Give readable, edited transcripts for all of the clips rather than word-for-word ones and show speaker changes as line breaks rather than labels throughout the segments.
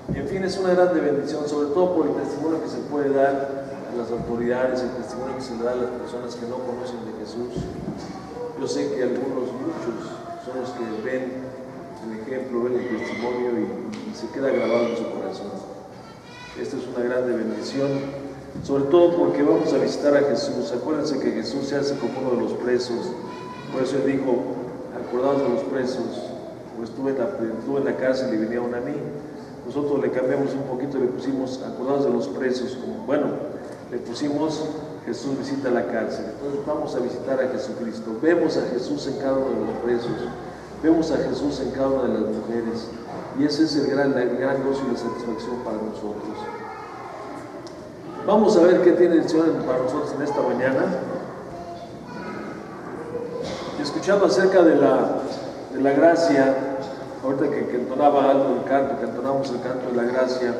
En fin, es una grande bendición, sobre todo por el testimonio que se puede dar a las autoridades, el testimonio que se le da a las personas que no conocen de Jesús. Yo sé que muchos, son los que ven el ejemplo, ven el testimonio y se queda grabado en su corazón. Esta es una grande bendición, sobre todo porque vamos a visitar a Jesús. Acuérdense que Jesús se hace como uno de los presos, por eso Él dijo, acordaos de los presos, pues estuve en la cárcel y vinieron a mí. Nosotros le cambiamos un poquito, le pusimos acordados de los presos, le pusimos Jesús visita la cárcel. Entonces vamos a visitar a Jesucristo. Vemos a Jesús en cada uno de los presos, vemos a Jesús en cada una de las mujeres, y ese es el gran gozo y la satisfacción para nosotros. Vamos a ver qué tiene el Señor para nosotros en esta mañana. Escuchando acerca de la gracia, ahorita que entonaba algo el canto, que entonamos el canto de la gracia,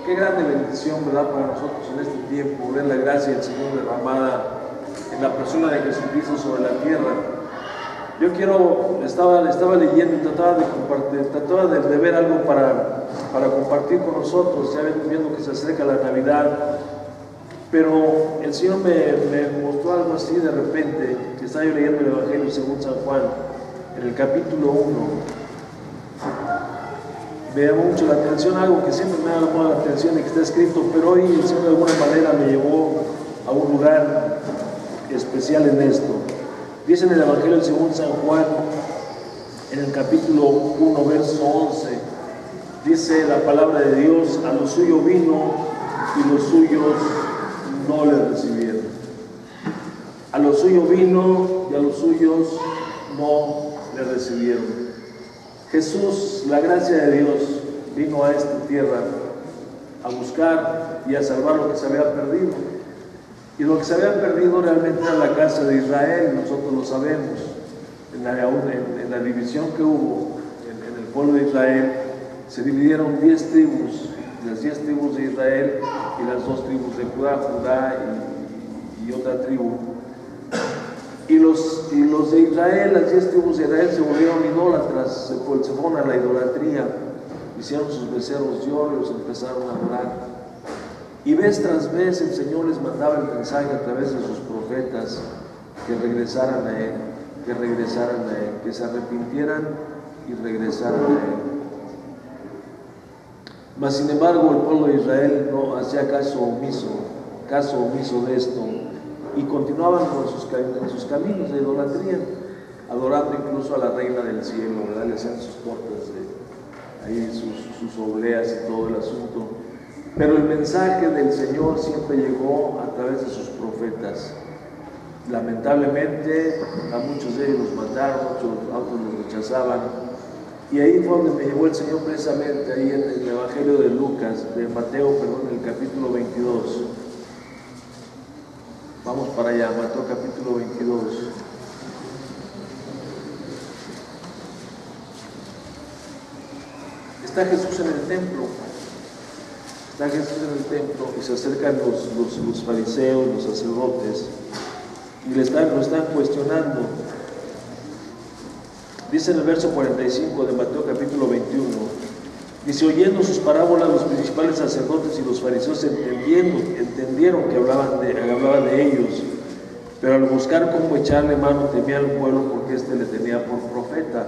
qué grande bendición, ¿verdad?, para nosotros en este tiempo, ver la gracia del Señor derramada en la persona de Jesucristo sobre la tierra. Yo estaba leyendo y trataba de ver algo para compartir con nosotros, ya viendo que se acerca la Navidad, pero el Señor me mostró algo así de repente, que estaba yo leyendo el Evangelio según San Juan, en el capítulo 1. Me llamó mucho la atención, algo que siempre me ha llamado la atención y que está escrito, pero hoy el Señor de alguna manera me llevó a un lugar especial en esto. Dice en el Evangelio según San Juan, en el capítulo 1, verso 11, dice la palabra de Dios, a lo suyo vino y los suyos no le recibieron. A lo suyo vino y a los suyos no le recibieron. Jesús, la gracia de Dios, vino a esta tierra a buscar y a salvar lo que se había perdido. Y lo que se había perdido realmente era la casa de Israel, nosotros lo sabemos. En la división que hubo en el pueblo de Israel, se dividieron 10 tribus, las 10 tribus de Israel y las 2 tribus de Judá y otra tribu. Y los de Israel, las 10 tribus de Israel, se volvieron idólatras, se fueron a la idolatría, hicieron sus becerros de oro y los empezaron a adorar. Y vez tras vez el Señor les mandaba el mensaje a través de sus profetas que regresaran a Él, que se arrepintieran y regresaran a Él. Mas sin embargo el pueblo de Israel no hacía caso omiso de esto, y continuaban en sus caminos de idolatría, adorando incluso a la reina del cielo, ¿verdad? Le hacían sus tortas, sus obleas y todo el asunto. Pero el mensaje del Señor siempre llegó a través de sus profetas. Lamentablemente a muchos de ellos los mataron, otros los rechazaban. Y ahí fue donde me llevó el Señor, precisamente ahí en el Evangelio de Mateo, en el capítulo 22. Vamos para allá, Mateo capítulo 22. Está Jesús en el templo. Y se acercan los fariseos, los sacerdotes, y lo están cuestionando. Dice en el verso 45 de Mateo capítulo 21, dice, oyendo sus parábolas los principales sacerdotes y los fariseos entendieron que hablaba de ellos, pero al buscar cómo echarle mano temía al pueblo porque éste le tenía por profeta.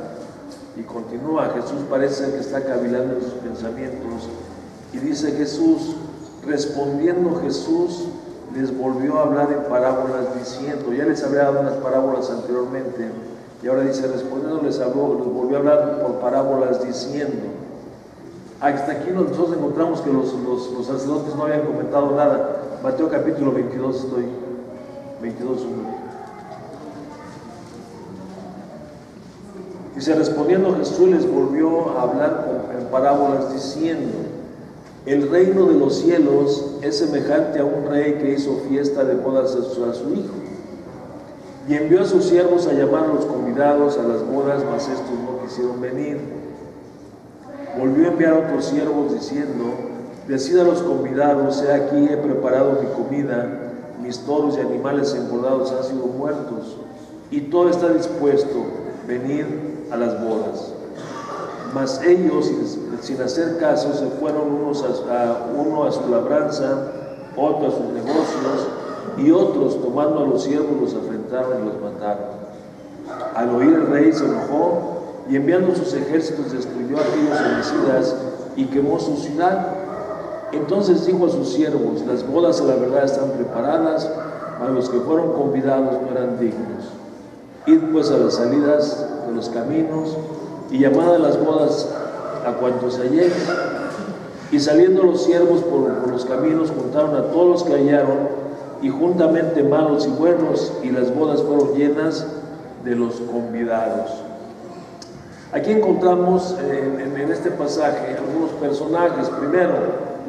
Y continúa, Jesús parece que está cavilando en sus pensamientos, y dice respondiendo Jesús les volvió a hablar en parábolas diciendo, ya les había dado unas parábolas anteriormente, y ahora dice, respondiendo les volvió a hablar por parábolas diciendo. Hasta aquí nosotros encontramos que los sacerdotes no habían comentado nada. Mateo capítulo 22 22:1. Dice, respondiendo Jesús les volvió a hablar en parábolas diciendo, el reino de los cielos es semejante a un rey que hizo fiesta de bodas a su hijo, y envió a sus siervos a llamar a los convidados a las bodas, mas estos no quisieron venir. Volvió a enviar a otros siervos diciendo, decid a los convidados, he aquí he preparado mi comida, mis toros y animales engordados han sido muertos, y todo está dispuesto, venid a las bodas. Mas ellos, sin hacer caso, se fueron uno a su labranza, otro a sus negocios, y otros, tomando a los siervos, los afrentaron y los mataron. Al oír el rey se enojó y enviando sus ejércitos destruyó a aquellos homicidas y quemó su ciudad. Entonces dijo a sus siervos: las bodas a la verdad están preparadas, mas los que fueron convidados no eran dignos. Id pues a las salidas de los caminos y llamad a las bodas a cuantos halléis. Y saliendo los siervos por los caminos, juntaron a todos los que hallaron, y juntamente malos y buenos, y las bodas fueron llenas de los convidados. Aquí encontramos en este pasaje algunos personajes. Primero,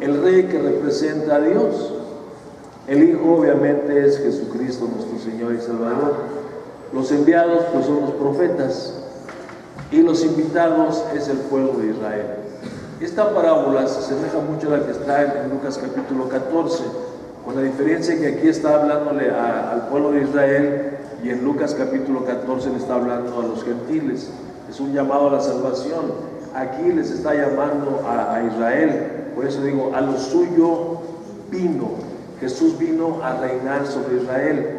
el rey, que representa a Dios. El hijo obviamente es Jesucristo, nuestro Señor y Salvador. Los enviados pues son los profetas, y los invitados es el pueblo de Israel. Esta parábola se asemeja mucho a la que está en Lucas capítulo 14, con la diferencia que aquí está hablándole al pueblo de Israel, y en Lucas capítulo 14 le está hablando a los gentiles. Es un llamado a la salvación. Aquí les está llamando a Israel. Por eso digo, a lo suyo vino. Jesús vino a reinar sobre Israel.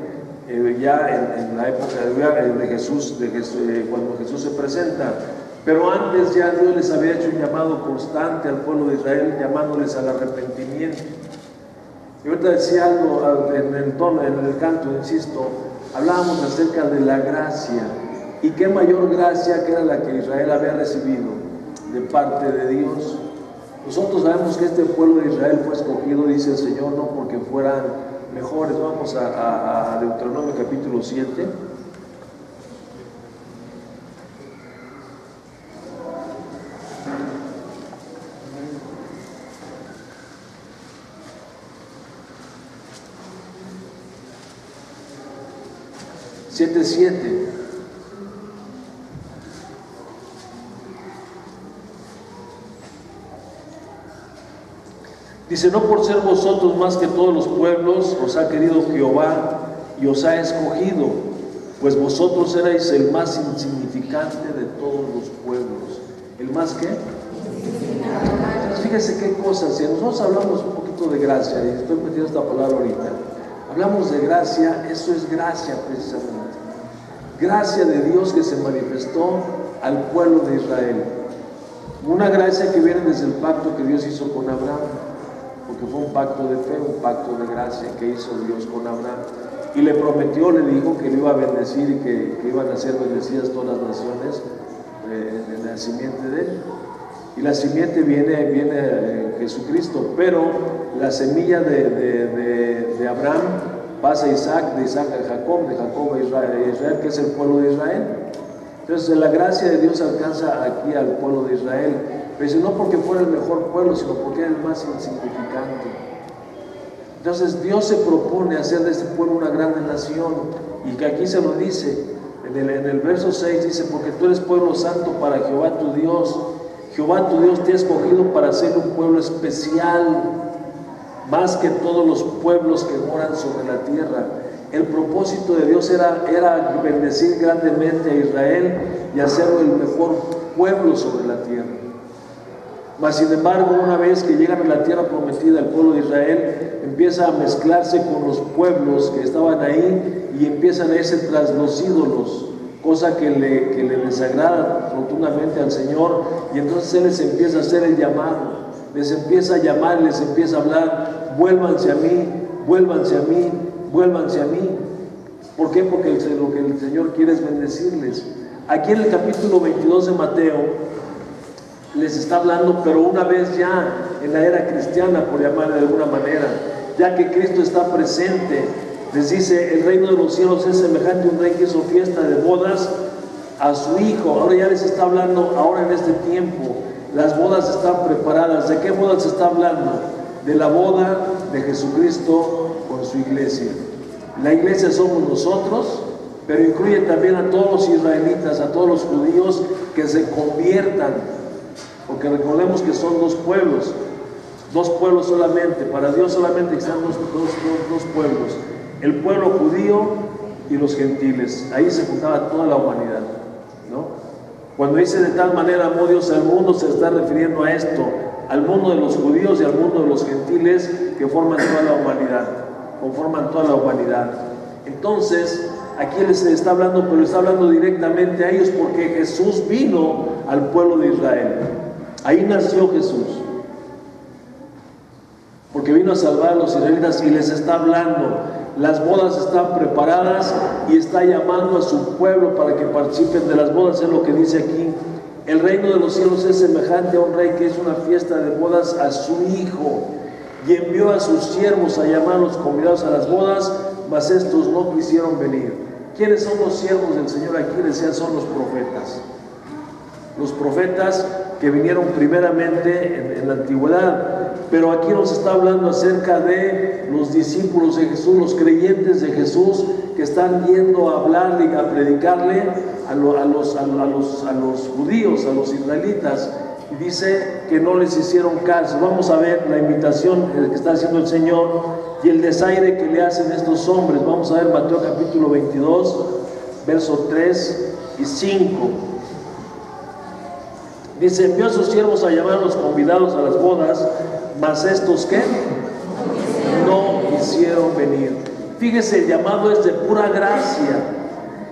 Ya en la época de Jesús, cuando Jesús se presenta. Pero antes ya Dios les había hecho un llamado constante al pueblo de Israel, llamándoles al arrepentimiento. Y ahorita decía algo en el canto, insisto, hablábamos acerca de la gracia. Y qué mayor gracia que era la que Israel había recibido de parte de Dios. Nosotros sabemos que este pueblo de Israel fue escogido, dice el Señor, no porque fueran mejores. Vamos a Deuteronomio capítulo 7. Siete. Dice: no por ser vosotros más que todos los pueblos os ha querido Jehová y os ha escogido, pues vosotros erais el más insignificante de todos los pueblos. ¿El más qué? Entonces, fíjese qué cosas. Si nosotros hablamos un poquito de gracia, y estoy metiendo esta palabra ahorita, hablamos de gracia, eso es gracia precisamente. Gracia de Dios que se manifestó al pueblo de Israel. Una gracia que viene desde el pacto que Dios hizo con Abraham, porque fue un pacto de fe, un pacto de gracia que hizo Dios con Abraham. Y le prometió, le dijo que le iba a bendecir y que iban a ser bendecidas todas las naciones en la simiente de él. Y la simiente viene Jesucristo, pero la semilla de Abraham pasa a Isaac, de Isaac a Jacob, de Jacob a Israel, que es el pueblo de Israel. Entonces la gracia de Dios alcanza aquí al pueblo de Israel, pero dice, no porque fuera el mejor pueblo, sino porque era el más insignificante. Entonces Dios se propone hacer de este pueblo una grande nación, y que aquí se lo dice, en el verso 6 dice: porque tú eres pueblo santo para Jehová tu Dios. Jehová tu Dios te ha escogido para ser un pueblo especial, más que todos los pueblos que moran sobre la tierra. El propósito de Dios era bendecir grandemente a Israel y hacerlo el mejor pueblo sobre la tierra. Mas sin embargo, una vez que llegan a la tierra prometida, el pueblo de Israel empieza a mezclarse con los pueblos que estaban ahí y empiezan a irse tras los ídolos, cosa que le desagrada rotundamente al Señor. Y entonces Él les empieza a hacer el llamado, les empieza a llamar, les empieza a hablar: vuélvanse a mí, vuélvanse a mí, vuélvanse a mí. ¿Por qué? Porque lo que el Señor quiere es bendecirles. Aquí en el capítulo 22 de Mateo les está hablando, pero una vez ya en la era cristiana, por llamarle de alguna manera, ya que Cristo está presente, les dice: el reino de los cielos es semejante a un rey que hizo fiesta de bodas a su hijo. Ahora ya les está hablando, ahora en este tiempo, las bodas están preparadas. ¿De qué bodas se está hablando? De la boda de Jesucristo con su iglesia. La iglesia somos nosotros, pero incluye también a todos los israelitas, a todos los judíos que se conviertan, porque recordemos que son dos pueblos solamente. Para Dios solamente están dos pueblos: el pueblo judío y los gentiles. Ahí se juntaba toda la humanidad, ¿no? Cuando dice de tal manera amó Dios al mundo, se está refiriendo a esto, al mundo de los judíos y al mundo de los gentiles que forman toda la humanidad, conforman toda la humanidad. Entonces, aquí les está hablando, pero está hablando directamente a ellos porque Jesús vino al pueblo de Israel. Ahí nació Jesús. Porque vino a salvar a los israelitas y les está hablando. Las bodas están preparadas y está llamando a su pueblo para que participen de las bodas. Es lo que dice aquí. El reino de los cielos es semejante a un rey que hizo una fiesta de bodas a su hijo y envió a sus siervos a llamar a los convidados a las bodas, mas estos no quisieron venir. ¿Quiénes son los siervos del Señor aquí? Decían, son los profetas. Los profetas que vinieron primeramente en la antigüedad. Pero aquí nos está hablando acerca de los discípulos de Jesús, los creyentes de Jesús, que están yendo a hablarle y a predicarle a los judíos, a los israelitas. Y dice que no les hicieron caso. Vamos a ver la invitación que está haciendo el Señor y el desaire que le hacen estos hombres. Vamos a ver Mateo capítulo 22, versos 3 y 5. Dice, envió a sus siervos a llamar a los convidados a las bodas, mas estos, ¿qué? No quisieron venir. Fíjese, el llamado es de pura gracia.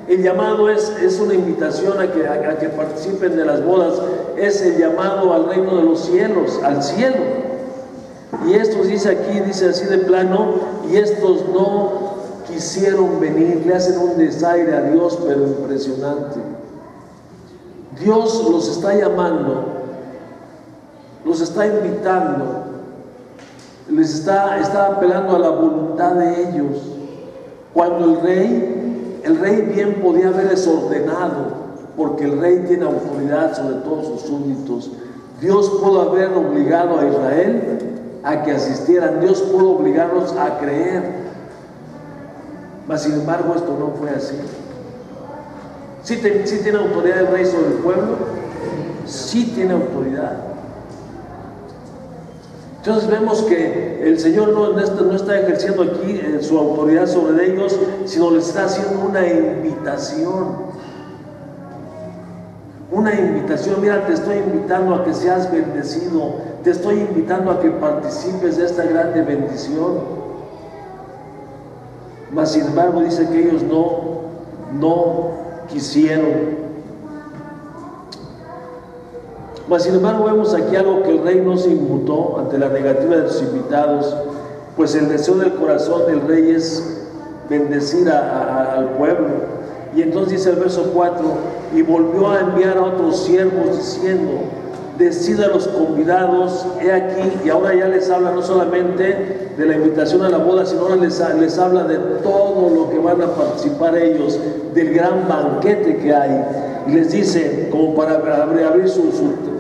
El llamado es una invitación a que participen de las bodas. Es el llamado al reino de los cielos, al cielo. Y estos, dice aquí, dice así de plano, y estos no quisieron venir. Le hacen un desaire a Dios, pero impresionante. Dios los está llamando, los está invitando, les está apelando a la voluntad de ellos. Cuando el rey bien podía haberles ordenado, porque el rey tiene autoridad sobre todos sus súbditos. Dios pudo haber obligado a Israel a que asistieran, Dios pudo obligarlos a creer, mas sin embargo esto no fue así. ¿Sí tiene autoridad el rey sobre el pueblo? Sí tiene autoridad. Entonces vemos que el Señor no está ejerciendo aquí su autoridad sobre ellos, sino les está haciendo una invitación. Una invitación, mira, te estoy invitando a que seas bendecido, te estoy invitando a que participes de esta grande bendición. Mas sin embargo dice que ellos no quisieron. Mas sin embargo vemos aquí algo que el rey no se inmutó ante la negativa de sus invitados, pues el deseo del corazón del rey es bendecir al pueblo. Y entonces dice el verso 4, y volvió a enviar a otros siervos diciendo, decid a los convidados, he aquí, y ahora ya les habla no solamente de la invitación a la boda, sino ahora les habla de todo lo que van a participar ellos, del gran banquete que hay. Y les dice, como para abrir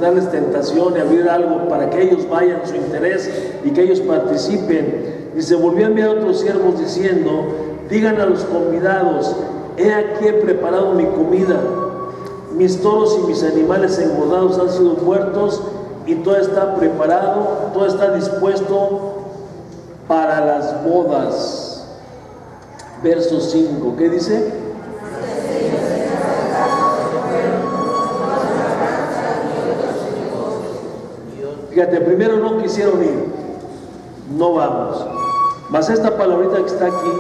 darles tentación y abrir algo para que ellos vayan su interés y que ellos participen. Dice, volvió a enviar a otros siervos diciendo, digan a los convidados, he aquí he preparado mi comida, mis toros y mis animales engordados han sido muertos y todo está preparado, todo está dispuesto para las bodas. Verso 5, ¿qué dice? Fíjate, primero no quisieron ir, no vamos. Mas esta palabrita que está aquí,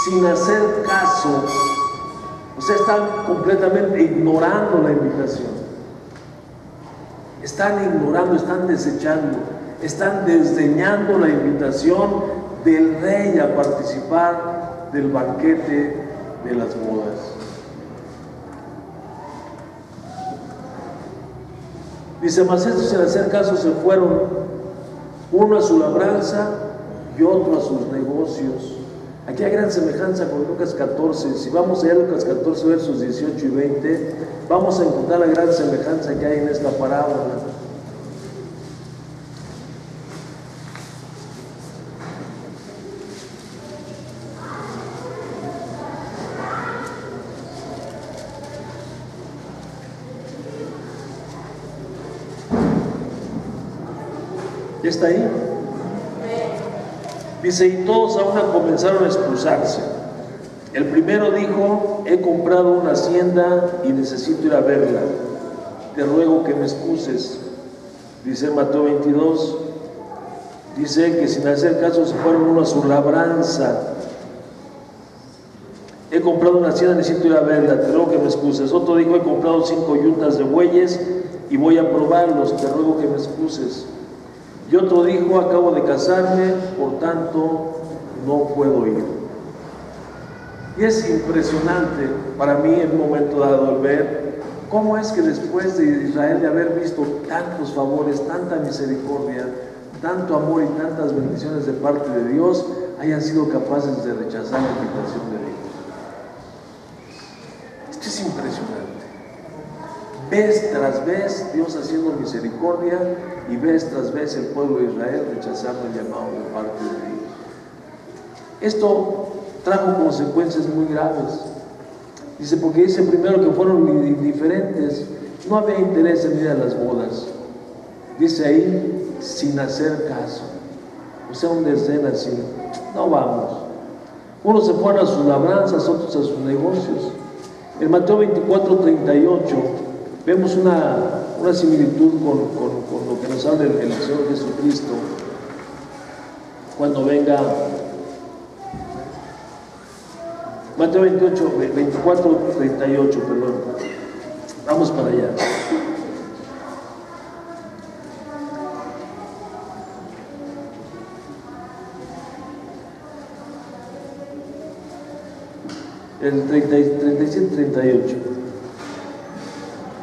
sin hacer caso, o sea, están completamente ignorando la invitación. Están ignorando, están desechando, están desdeñando la invitación del rey a participar del banquete de las bodas. Dice, mas estos sin hacer caso se fueron, uno a su labranza y otro a sus negocios. Aquí hay gran semejanza con Lucas 14. Si vamos allá a Lucas 14, versos 18 y 20, vamos a encontrar la gran semejanza que hay en esta parábola. ¿Ya está ahí? Dice, y todos a una comenzaron a expulsarse. El primero dijo, he comprado una hacienda y necesito ir a verla. te ruego que me excuses. Dice Mateo 22, dice que sin hacer caso se fueron uno a su labranza. He comprado una hacienda, necesito ir a verla, te ruego que me excuses. Otro dijo, he comprado 5 yuntas de bueyes y voy a probarlos, te ruego que me excuses. Y otro dijo, acabo de casarme, por tanto no puedo ir. Y es impresionante para mí en un momento dado el ver cómo es que después de Israel de haber visto tantos favores, tanta misericordia, tanto amor y tantas bendiciones de parte de Dios, hayan sido capaces de rechazar la invitación de Dios. Esto es impresionante. Vez tras vez Dios haciendo misericordia y vez tras vez el pueblo de Israel rechazando el llamado de parte de Dios. Esto trajo consecuencias muy graves. Dice, porque dice primero que fueron indiferentes, no había interés en ir a las bodas. Dice ahí, sin hacer caso. O sea, un desdén así, no vamos. Unos se fueron a sus labranzas, otros a sus negocios. En Mateo 24:38 vemos una similitud con lo que nos habla el Señor Jesucristo cuando venga. Mateo 24:38, perdón. Vamos para allá. El 37-38.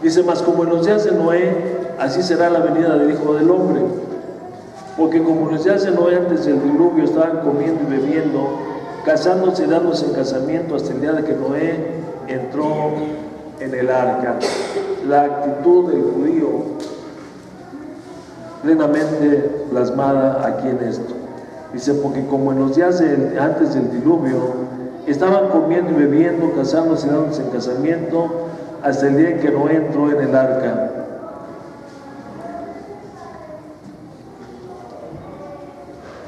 Dice, mas como en los días de Noé, así será la venida del Hijo del Hombre. Porque como en los días de Noé antes del diluvio estaban comiendo y bebiendo, casándose y dándose en casamiento hasta el día de que Noé entró en el arca. La actitud del judío plenamente plasmada aquí en esto. Dice, porque como en los días antes del diluvio estaban comiendo y bebiendo, casándose y dándose en casamiento hasta el día en que Noé entró en el arca.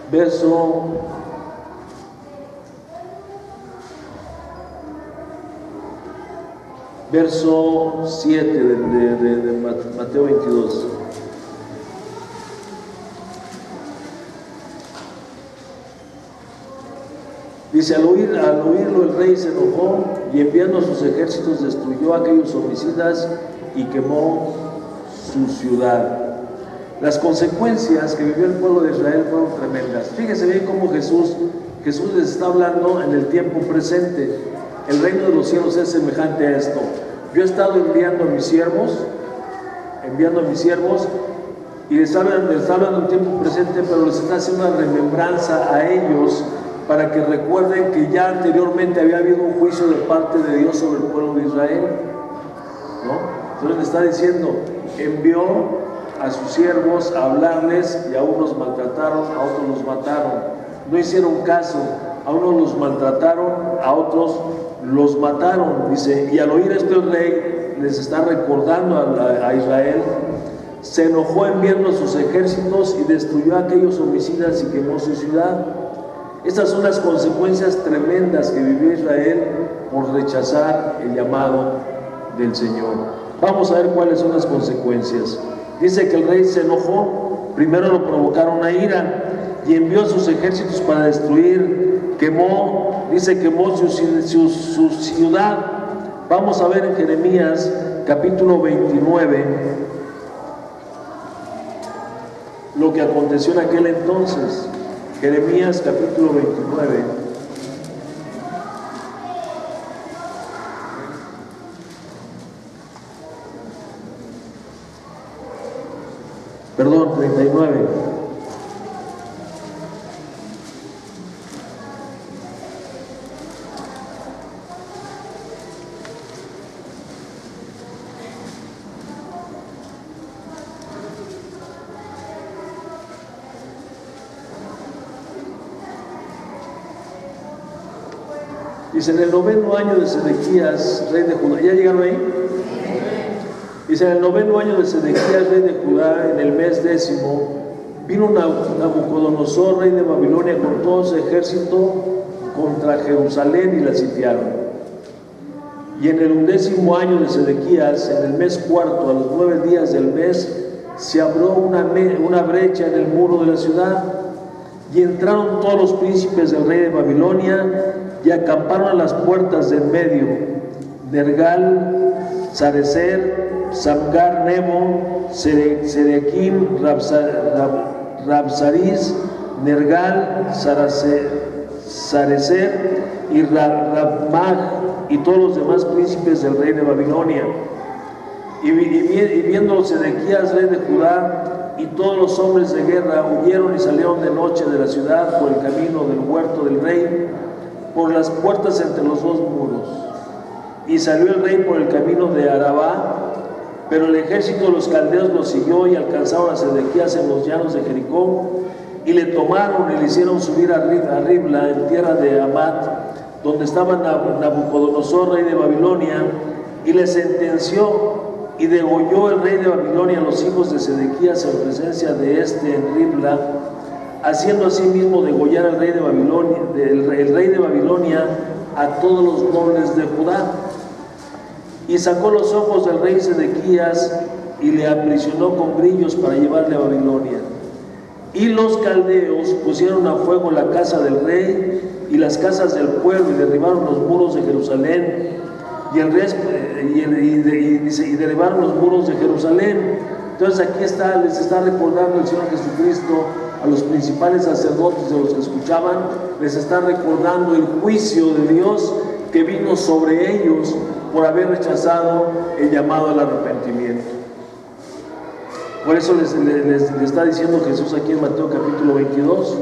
Verso 7 de Mateo 22. Dice, al oírlo el rey se enojó y enviando sus ejércitos destruyó a aquellos homicidas y quemó su ciudad. Las consecuencias que vivió el pueblo de Israel fueron tremendas. Fíjense bien cómo Jesús les está hablando en el tiempo presente. El reino de los cielos es semejante a esto. Yo he estado enviando a mis siervos y les hablan en tiempo presente, pero les está haciendo una remembranza a ellos para que recuerden que ya anteriormente había habido un juicio de parte de Dios sobre el pueblo de Israel, ¿no? Entonces le está diciendo, envió a sus siervos a hablarles y a unos maltrataron, a otros los mataron. No hicieron caso, a unos los maltrataron, a otros los mataron. Dice, y al oír esto el rey les está recordando a Israel, se enojó enviando sus ejércitos y destruyó a aquellos homicidas y quemó su ciudad. Estas son las consecuencias tremendas que vivió Israel por rechazar el llamado del Señor. Vamos a ver cuáles son las consecuencias. Dice que el rey se enojó, primero lo provocaron a ira y envió a sus ejércitos para destruir, quemó su ciudad. Vamos a ver en Jeremías capítulo 29 lo que aconteció en aquel entonces. Jeremías capítulo 29. Perdón, 39. Dice, en el 9º año de Sedequías, rey de Judá. ¿Ya llegaron ahí? Dice, en el 9º año de Sedequías, rey de Judá, en el mes 10º, vino Nabucodonosor, rey de Babilonia, con todo su ejército contra Jerusalén y la sitiaron. Y en el 11º año de Sedequías, en el mes cuarto, a los 9 días del mes, se abrió una brecha en el muro de la ciudad, y entraron todos los príncipes del rey de Babilonia y acamparon a las puertas del medio: Nergal, Sarecer, Samgar, Nebo, Sedequim, Rabsaris, Nergal, Sarecer y Rabmag, y todos los demás príncipes del rey de Babilonia. Y viendo Sedequías, rey de Judá, y todos los hombres de guerra huyeron y salieron de noche de la ciudad por el camino del huerto del rey, por las puertas entre los dos muros. Y salió el rey por el camino de Arabá, pero el ejército de los caldeos lo siguió y alcanzaron a Sedequías en los llanos de Jericó, y le tomaron y le hicieron subir a Ribla, en tierra de Amat, donde estaba Nabucodonosor, rey de Babilonia, y le sentenció. Y degolló el rey de Babilonia a los hijos de Sedequías en presencia de en Ribla, haciendo asimismo degollar al rey de Babilonia, el rey de Babilonia a todos los nobles de Judá. Y sacó los ojos del rey Sedequías y le aprisionó con grillos para llevarle a Babilonia. Y los caldeos pusieron a fuego la casa del rey y las casas del pueblo, y derribaron los muros de Jerusalén, y derribaron los muros de Jerusalén. Entonces aquí les está recordando el Señor Jesucristo a los principales sacerdotes, de los que escuchaban, les está recordando el juicio de Dios que vino sobre ellos por haber rechazado el llamado al arrepentimiento. Por eso les está diciendo Jesús aquí en Mateo capítulo 22,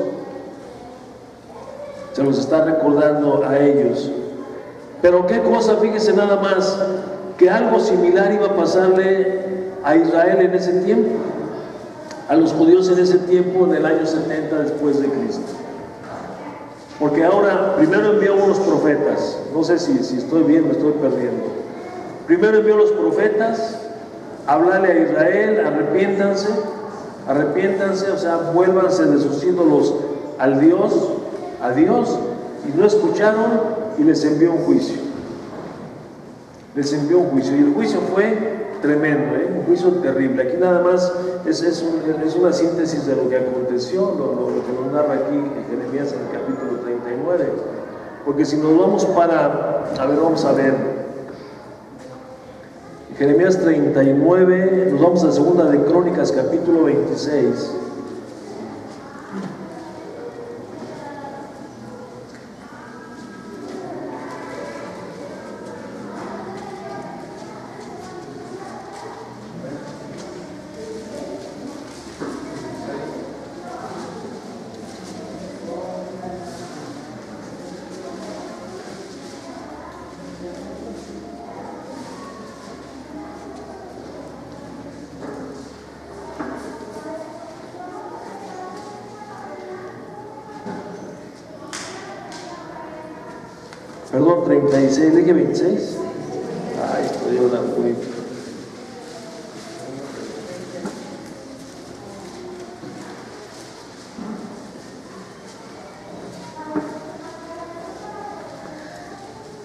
se los está recordando a ellos. Pero qué cosa, fíjense nada más, que algo similar iba a pasarle a Israel en ese tiempo, a los judíos en ese tiempo, en el año 70 después de Cristo. Porque ahora, primero envió unos profetas, no sé si estoy bien, me estoy perdiendo. Primero envió los profetas a hablarle a Israel: arrepiéntanse, o sea, vuélvanse de sus ídolos a Dios, y no escucharon, y les envió un juicio. Y el juicio fue tremendo, un juicio terrible. Aquí nada más es una síntesis de lo que aconteció, lo que nos narra aquí en Jeremías en el capítulo 39. Porque si nos vamos vamos a ver, en Jeremías 39, nos vamos a Segunda de Crónicas capítulo 26. Perdón, 36, dije 26. Ay, estoy ahora muy...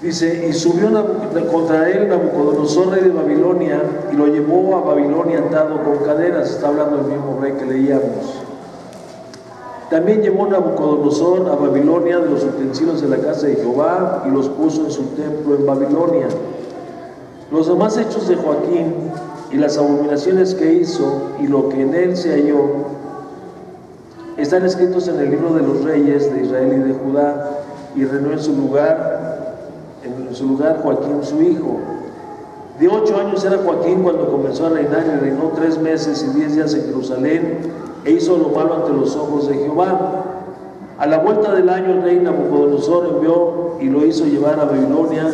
Dice: y subió contra él Nabucodonosor, rey de Babilonia, y lo llevó a Babilonia atado con cadenas. Está hablando el mismo rey que leíamos. También llevó Nabucodonosor a Babilonia de los utensilios de la casa de Jehová, y los puso en su templo en Babilonia. Los demás hechos de Joaquín, y las abominaciones que hizo, y lo que en él se halló, están escritos en el libro de los reyes de Israel y de Judá. Y reinó en su lugar Joaquín su hijo. De 8 años era Joaquín cuando comenzó a reinar, y reinó 3 meses y 10 días en Jerusalén, e hizo lo malo ante los ojos de Jehová. A la vuelta del año, el rey Nabucodonosor envió y lo hizo llevar a Babilonia,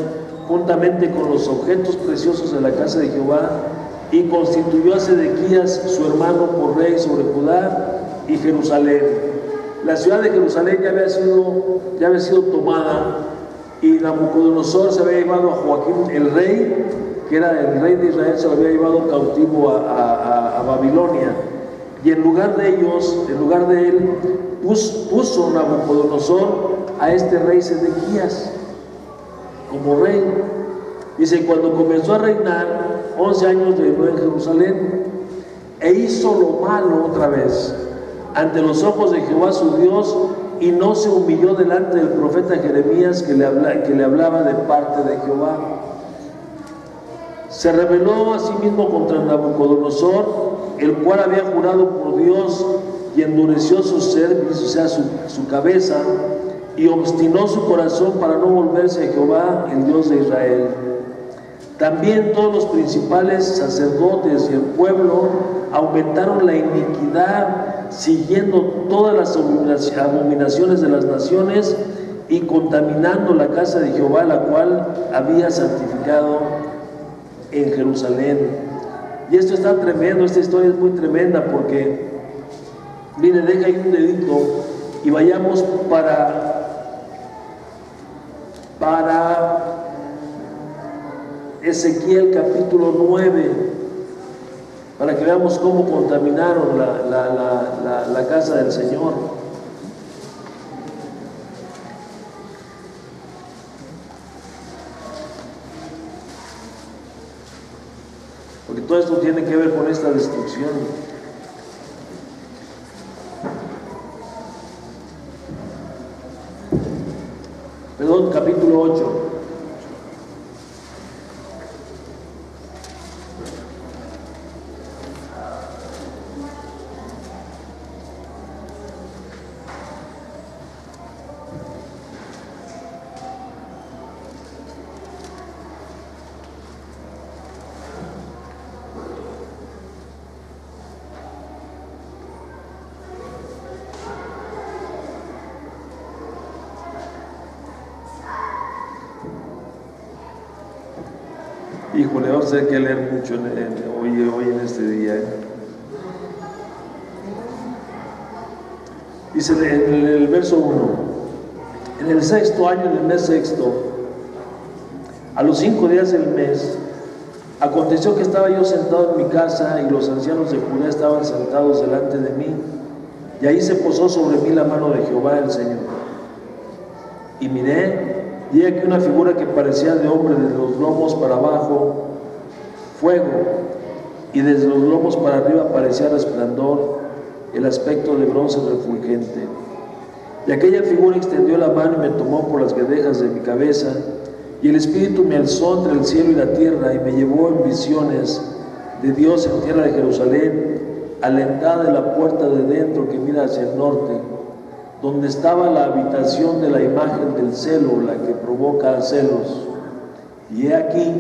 juntamente con los objetos preciosos de la casa de Jehová, y constituyó a Sedequías su hermano por rey sobre Judá y Jerusalén. La ciudad de Jerusalén ya había sido tomada, y Nabucodonosor se había llevado a Joaquín, el rey, que era el rey de Israel, se lo había llevado cautivo a Babilonia. Y en lugar de él, puso Nabucodonosor a este rey Sedequías como rey. Dice, cuando comenzó a reinar, 11 años reinó en Jerusalén, e hizo lo malo otra vez ante los ojos de Jehová su Dios, y no se humilló delante del profeta Jeremías que le hablaba de parte de Jehová. Se rebeló a sí mismo contra Nabucodonosor, el cual había jurado por Dios, y endureció su cerviz, o sea, su cabeza, y obstinó su corazón para no volverse a Jehová, el Dios de Israel. También todos los principales sacerdotes y el pueblo aumentaron la iniquidad, siguiendo todas las abominaciones de las naciones y contaminando la casa de Jehová, la cual había santificado en Jerusalén. Y esto está tremendo, esta historia es muy tremenda, porque, mire, deja ahí un dedito y vayamos para Ezequiel capítulo 9, para que veamos cómo contaminaron la casa del Señor. Porque todo esto tiene que ver con esta destrucción. Perdón, capítulo 8. Híjole, vamos a tener que leer mucho hoy en este día. Dice en el verso 1: en el 6.º año, en el mes 6.º, a los 5 días del mes, aconteció que estaba yo sentado en mi casa, y los ancianos de Judá estaban sentados delante de mí, y ahí se posó sobre mí la mano de Jehová el Señor. Y miré, y aquí una figura que parecía de hombre, desde los lomos para abajo fuego, y desde los lomos para arriba parecía resplandor, el aspecto de bronce refulgente. Y aquella figura extendió la mano y me tomó por las guedejas de mi cabeza, y el Espíritu me alzó entre el cielo y la tierra, y me llevó en visiones de Dios en tierra de Jerusalén, a la entrada de la puerta de dentro que mira hacia el norte, donde estaba la habitación de la imagen del celo, la que provoca celos. Y he aquí,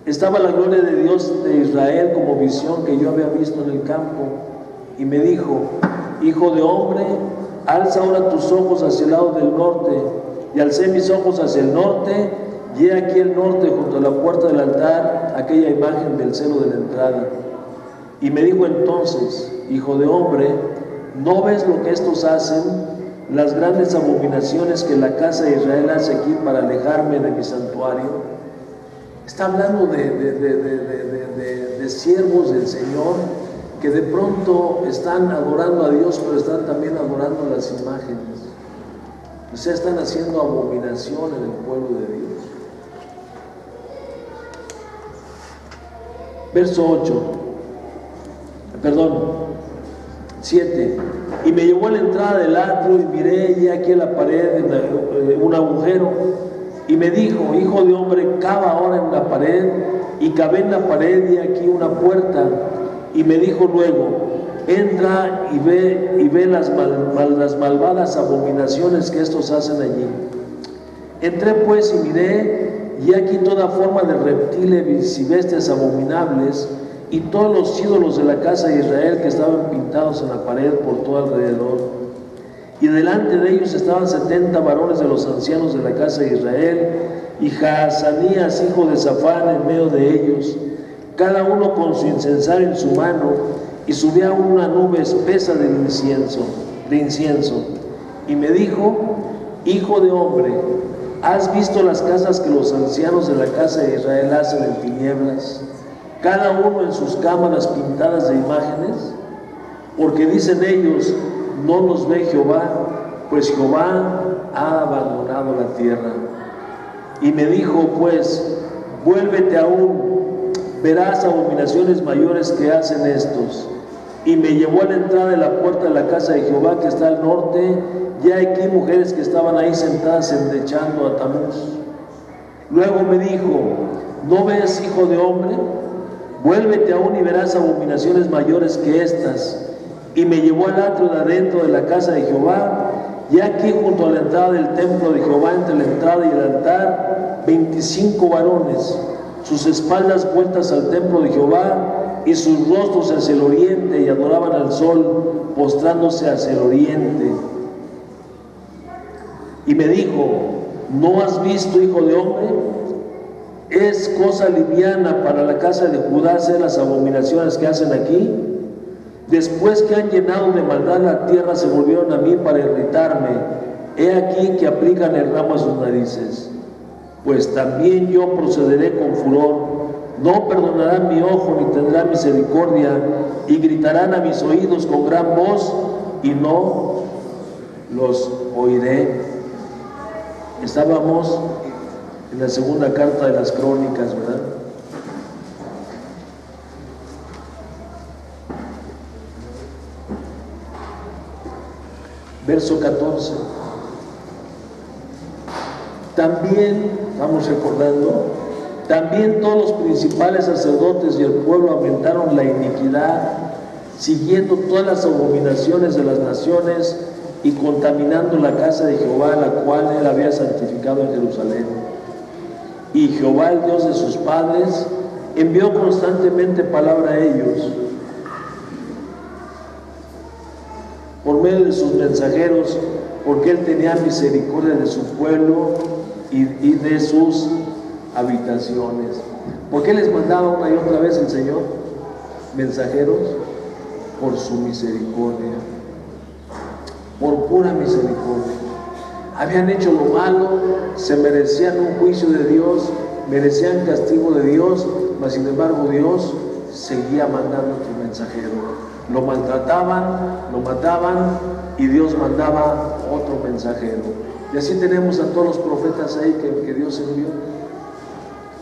estaba la gloria de Dios de Israel como visión que yo había visto en el campo. Y me dijo: hijo de hombre, alza ahora tus ojos hacia el lado del norte. Y alcé mis ojos hacia el norte, y he aquí el norte, junto a la puerta del altar, aquella imagen del celo de la entrada. Y me dijo entonces: hijo de hombre, ¿no ves lo que estos hacen? Las grandes abominaciones que la casa de Israel hace aquí para alejarme de mi santuario. Está hablando de siervos del Señor que de pronto están adorando a Dios, pero están también adorando las imágenes. O sea, están haciendo abominación en el pueblo de Dios. Verso 7. Y me llevó a la entrada del atrio, y miré, y aquí en la pared un agujero, y me dijo: hijo de hombre, cava ahora en la pared. Y cavé en la pared, y aquí una puerta. Y me dijo luego: entra y ve las malvadas abominaciones que estos hacen allí. Entré pues y miré, y aquí toda forma de reptiles y bestias abominables, y todos los ídolos de la casa de Israel que estaban pintados en la pared por todo alrededor. Y delante de ellos estaban 70 varones de los ancianos de la casa de Israel, y Jaazanías, hijo de Safán, en medio de ellos, cada uno con su incensario en su mano, y subía una nube espesa de incienso. Y me dijo: hijo de hombre, ¿has visto las casas que los ancianos de la casa de Israel hacen en tinieblas, cada uno en sus cámaras pintadas de imágenes? Porque dicen ellos: no nos ve Jehová, pues Jehová ha abandonado la tierra. Y me dijo pues: vuélvete aún, verás abominaciones mayores que hacen estos. Y me llevó a la entrada de la puerta de la casa de Jehová que está al norte, y aquí mujeres que estaban ahí sentadas endechando a Tamuz. Luego me dijo, ¿no ves, hijo de hombre? Vuélvete aún y verás abominaciones mayores que estas. Y me llevó al atrio de adentro de la casa de Jehová, y aquí junto a la entrada del templo de Jehová, entre la entrada y el altar, 25 varones, sus espaldas vueltas al templo de Jehová, y sus rostros hacia el oriente, y adoraban al sol, postrándose hacia el oriente. Y me dijo, ¿no has visto, hijo de hombre? ¿Es cosa liviana para la casa de Judá hacer las abominaciones que hacen aquí? Después que han llenado de maldad la tierra, se volvieron a mí para irritarme. He aquí que aplican el ramo a sus narices. Pues también yo procederé con furor. No perdonarán mi ojo ni tendrán misericordia, y gritarán a mis oídos con gran voz, y no los oiré. Estábamos en la segunda carta de las Crónicas, ¿verdad? Verso 14. También, vamos recordando, también todos los principales sacerdotes y el pueblo aumentaron la iniquidad, siguiendo todas las abominaciones de las naciones y contaminando la casa de Jehová, la cual él había santificado en Jerusalén. Y Jehová, el Dios de sus padres, envió constantemente palabra a ellos por medio de sus mensajeros, porque él tenía misericordia de su pueblo y de sus habitaciones. ¿Por qué les mandaba una y otra vez el Señor mensajeros? Por su misericordia, por pura misericordia. Habían hecho lo malo, se merecían un juicio de Dios, merecían castigo de Dios, mas sin embargo Dios seguía mandando a su mensajero. Lo maltrataban, lo mataban, y Dios mandaba otro mensajero. Y así tenemos a todos los profetas ahí que Dios envió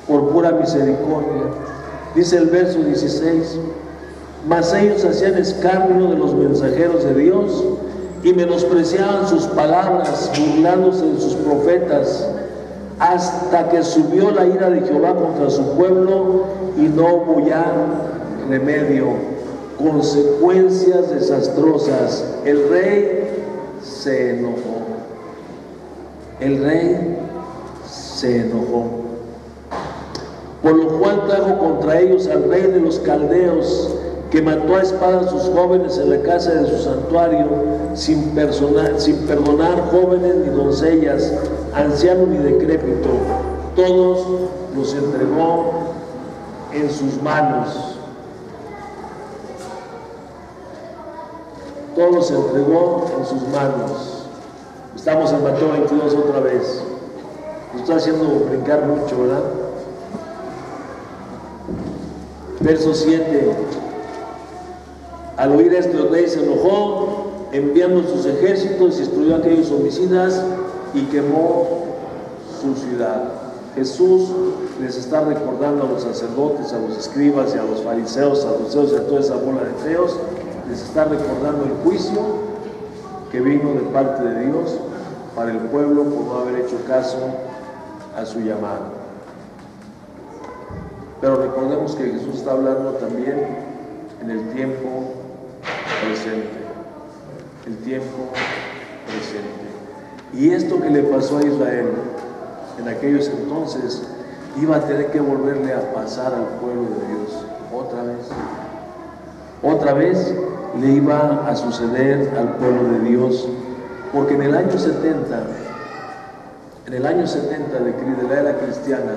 por pura misericordia. Dice el verso 16, mas ellos hacían escarnio de los mensajeros de Dios y menospreciaban sus palabras, burlándose de sus profetas, hasta que subió la ira de Jehová contra su pueblo y no hubo ya remedio. Consecuencias desastrosas. El rey se enojó. El rey se enojó. Por lo cual trajo contra ellos al rey de los caldeos, que mató a espada a sus jóvenes en la casa de su santuario, sin perdonar jóvenes ni doncellas, anciano ni decrépito. Todos los entregó en sus manos. Todos los entregó en sus manos. Estamos en Mateo 22 otra vez. Nos está haciendo brincar mucho, ¿verdad? Verso 7. Al oír esto, el rey se enojó, enviando sus ejércitos, y destruyó a aquellos homicidas y quemó su ciudad. Jesús les está recordando a los sacerdotes, a los escribas y a los fariseos, saduceos y a toda esa bola de feos, les está recordando el juicio que vino de parte de Dios para el pueblo por no haber hecho caso a su llamado. Pero recordemos que Jesús está hablando también en el tiempo presente. El tiempo presente. Y esto que le pasó a Israel en aquellos entonces iba a tener que volverle a pasar al pueblo de Dios otra vez. Otra vez le iba a suceder al pueblo de Dios, porque en el año 70 de la era cristiana,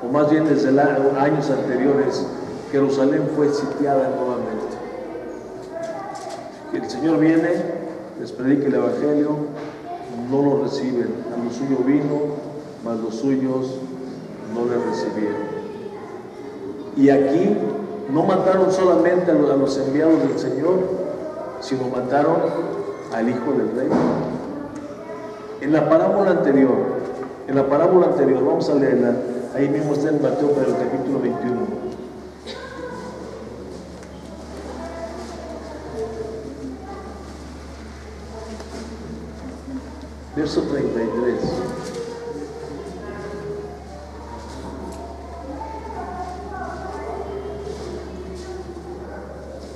o más bien desde años anteriores, Jerusalén fue sitiada nuevamente. El Señor viene, les predica el Evangelio, no lo reciben. A lo suyo vino, mas los suyos no le recibieron. Y aquí no mataron solamente a los enviados del Señor, sino mataron al hijo del rey. En la parábola anterior, vamos a leerla, ahí mismo está en Mateo, pero el capítulo 21. Verso 33.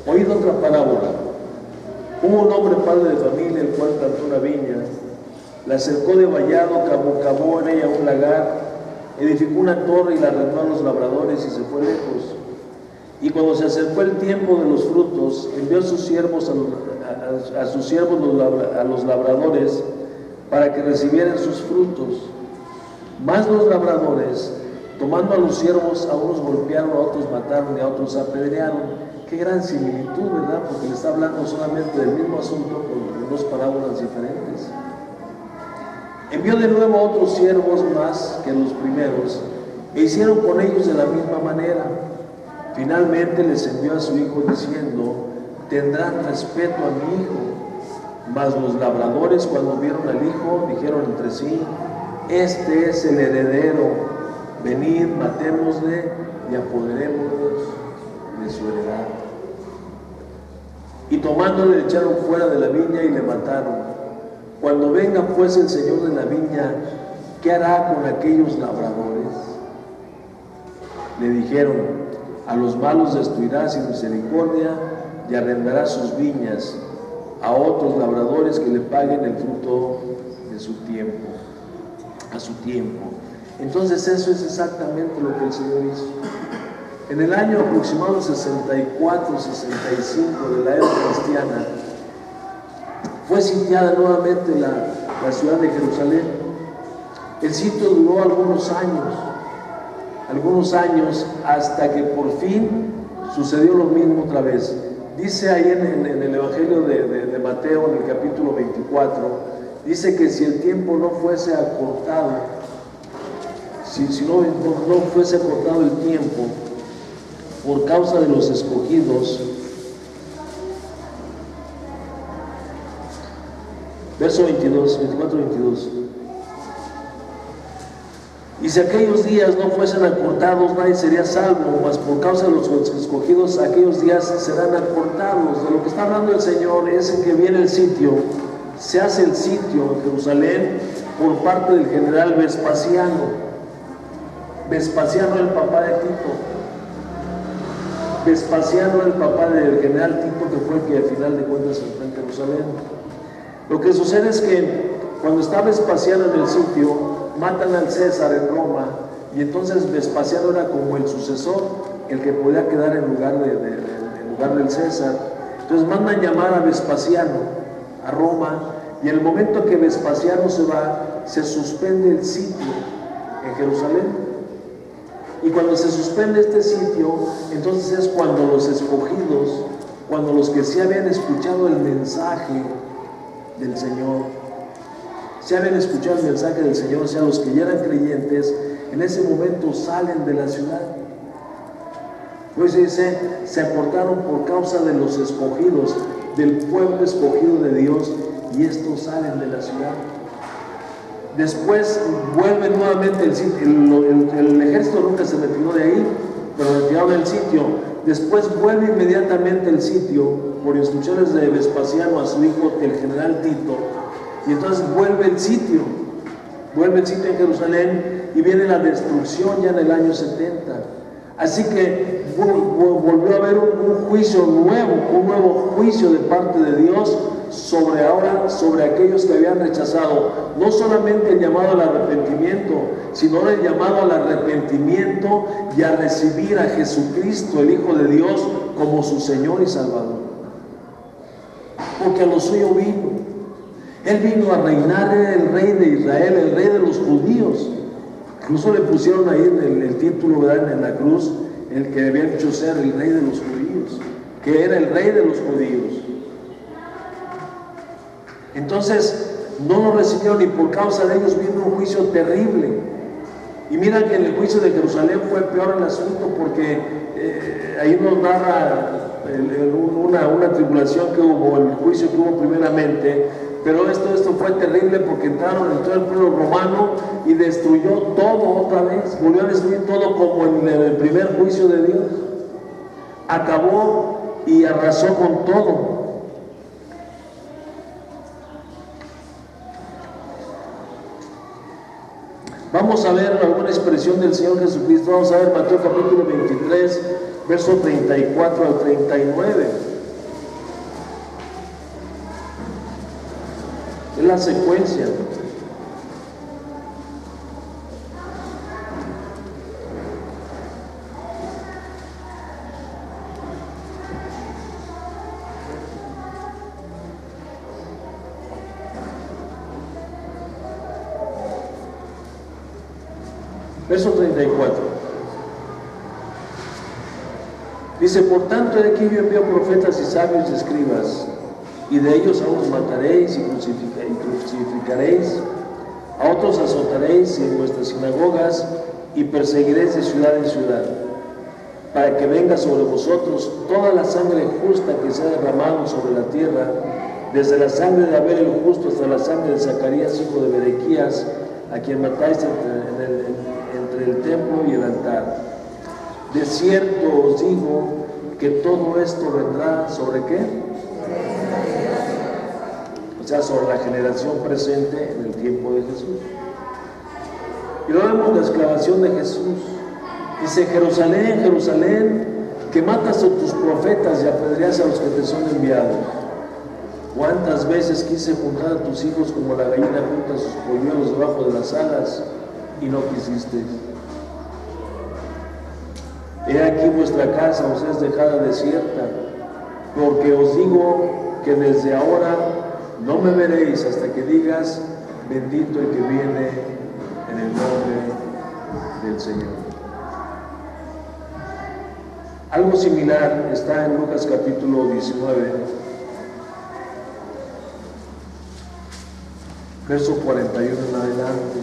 Oíd otra parábola. Hubo un hombre padre de familia, el cual plantó una viña, la cercó de vallado, cavó en ella un lagar, edificó una torre y la arrendó a los labradores y se fue lejos. Y cuando se acercó el tiempo de los frutos, envió a sus siervos a los labradores para que recibieran sus frutos. Mas los labradores, tomando a los siervos, a unos golpearon, a otros mataron y a otros apedrearon. Qué gran similitud, ¿verdad? Porque le está hablando solamente del mismo asunto con dos parábolas diferentes. Envió de nuevo a otros siervos más que los primeros, e hicieron con ellos de la misma manera. Finalmente les envió a su hijo diciendo: tendrán respeto a mi hijo. Mas los labradores, cuando vieron al hijo, dijeron entre sí: este es el heredero, venid, matémosle y apoderémonos de su heredad. Y tomándole, le echaron fuera de la viña y le mataron. Cuando venga pues el Señor de la viña, ¿qué hará con aquellos labradores? Le dijeron: a los malos destruirá sin misericordia y arrendará sus viñas a otros labradores que le paguen el fruto de su tiempo, a su tiempo. Entonces eso es exactamente lo que el Señor hizo. En el año aproximado 64-65 de la era cristiana, fue sitiada nuevamente la ciudad de Jerusalén. El sitio duró algunos años, hasta que por fin sucedió lo mismo otra vez. Dice ahí en el Evangelio de Mateo, en el capítulo 24, dice que si el tiempo no fuese acortado, si no fuese acortado el tiempo, por causa de los escogidos, verso 22, 24-22. Y si aquellos días no fuesen acortados, nadie sería salvo, mas por causa de los escogidos, aquellos días serán acortados. De lo que está hablando el Señor es en que viene el sitio, se hace el sitio en Jerusalén por parte del general Vespasiano. Vespasiano, el papá de Tito. Vespasiano, el papá del general Tito, que fue el que al final de cuentas entró en Jerusalén. Lo que sucede es que cuando está Vespasiano en el sitio, matan al César en Roma, y entonces Vespasiano era como el sucesor, el que podía quedar en lugar del César. Entonces mandan llamar a Vespasiano a Roma, y en el momento que Vespasiano se va, se suspende el sitio en Jerusalén. Y cuando se suspende este sitio, entonces es cuando los escogidos, cuando los que sí habían escuchado el mensaje del Señor, si habían escuchado el mensaje del Señor, o sea, los que ya eran creyentes, en ese momento salen de la ciudad. Pues dice, se aportaron por causa de los escogidos, del pueblo escogido de Dios, y estos salen de la ciudad. Después vuelve nuevamente el sitio, el ejército nunca se retiró de ahí, pero retiraron el sitio. Después vuelve inmediatamente el sitio, por instrucciones de Vespasiano a su hijo, el general Tito, y entonces vuelve el sitio en Jerusalén, y viene la destrucción ya en el año 70. Así que volvió a haber un juicio nuevo, un nuevo juicio de parte de Dios sobre aquellos que habían rechazado no solamente el llamado al arrepentimiento, sino el llamado al arrepentimiento y a recibir a Jesucristo, el Hijo de Dios, como su Señor y Salvador. Porque a lo suyo vino. Él vino a reinar, era el rey de Israel, el rey de los judíos. Incluso le pusieron ahí en el título, ¿verdad?, en la cruz, el que había dicho ser el rey de los judíos, que era el rey de los judíos. Entonces no lo recibieron, y por causa de ellos vino un juicio terrible. Y mira que en el juicio de Jerusalén fue peor el asunto, porque ahí nos narra una tribulación que hubo, el juicio que hubo primeramente, Pero esto fue terrible porque entró el pueblo romano y destruyó todo otra vez. Volvió a destruir todo como en el primer juicio de Dios. Acabó y arrasó con todo. Vamos a ver alguna expresión del Señor Jesucristo. Vamos a ver Mateo capítulo 23, verso 34 al 39. Es la secuencia. Verso 34. Dice: por tanto, de aquí yo envío profetas y sabios y escribas, y de ellos a unos mataréis y crucificaréis, a otros azotaréis en vuestras sinagogas y perseguiréis de ciudad en ciudad, para que venga sobre vosotros toda la sangre justa que se ha derramado sobre la tierra, desde la sangre de Abel el justo hasta la sangre de Zacarías hijo de Berequías, a quien matáis entre el templo y el altar. De cierto os digo que todo esto vendrá ¿sobre qué? O sea, sobre la generación presente en el tiempo de Jesús. Y luego vemos la exclamación de Jesús. Dice: Jerusalén, Jerusalén, que matas a tus profetas y apedreas a los que te son enviados. ¿Cuántas veces quise juntar a tus hijos como la gallina junta sus polluelos debajo de las alas y no quisiste? He aquí vuestra casa os es dejada desierta, porque os digo que desde ahora no me veréis hasta que digas: bendito el que viene en el nombre del Señor. Algo similar está en Lucas capítulo 19, verso 41 en adelante.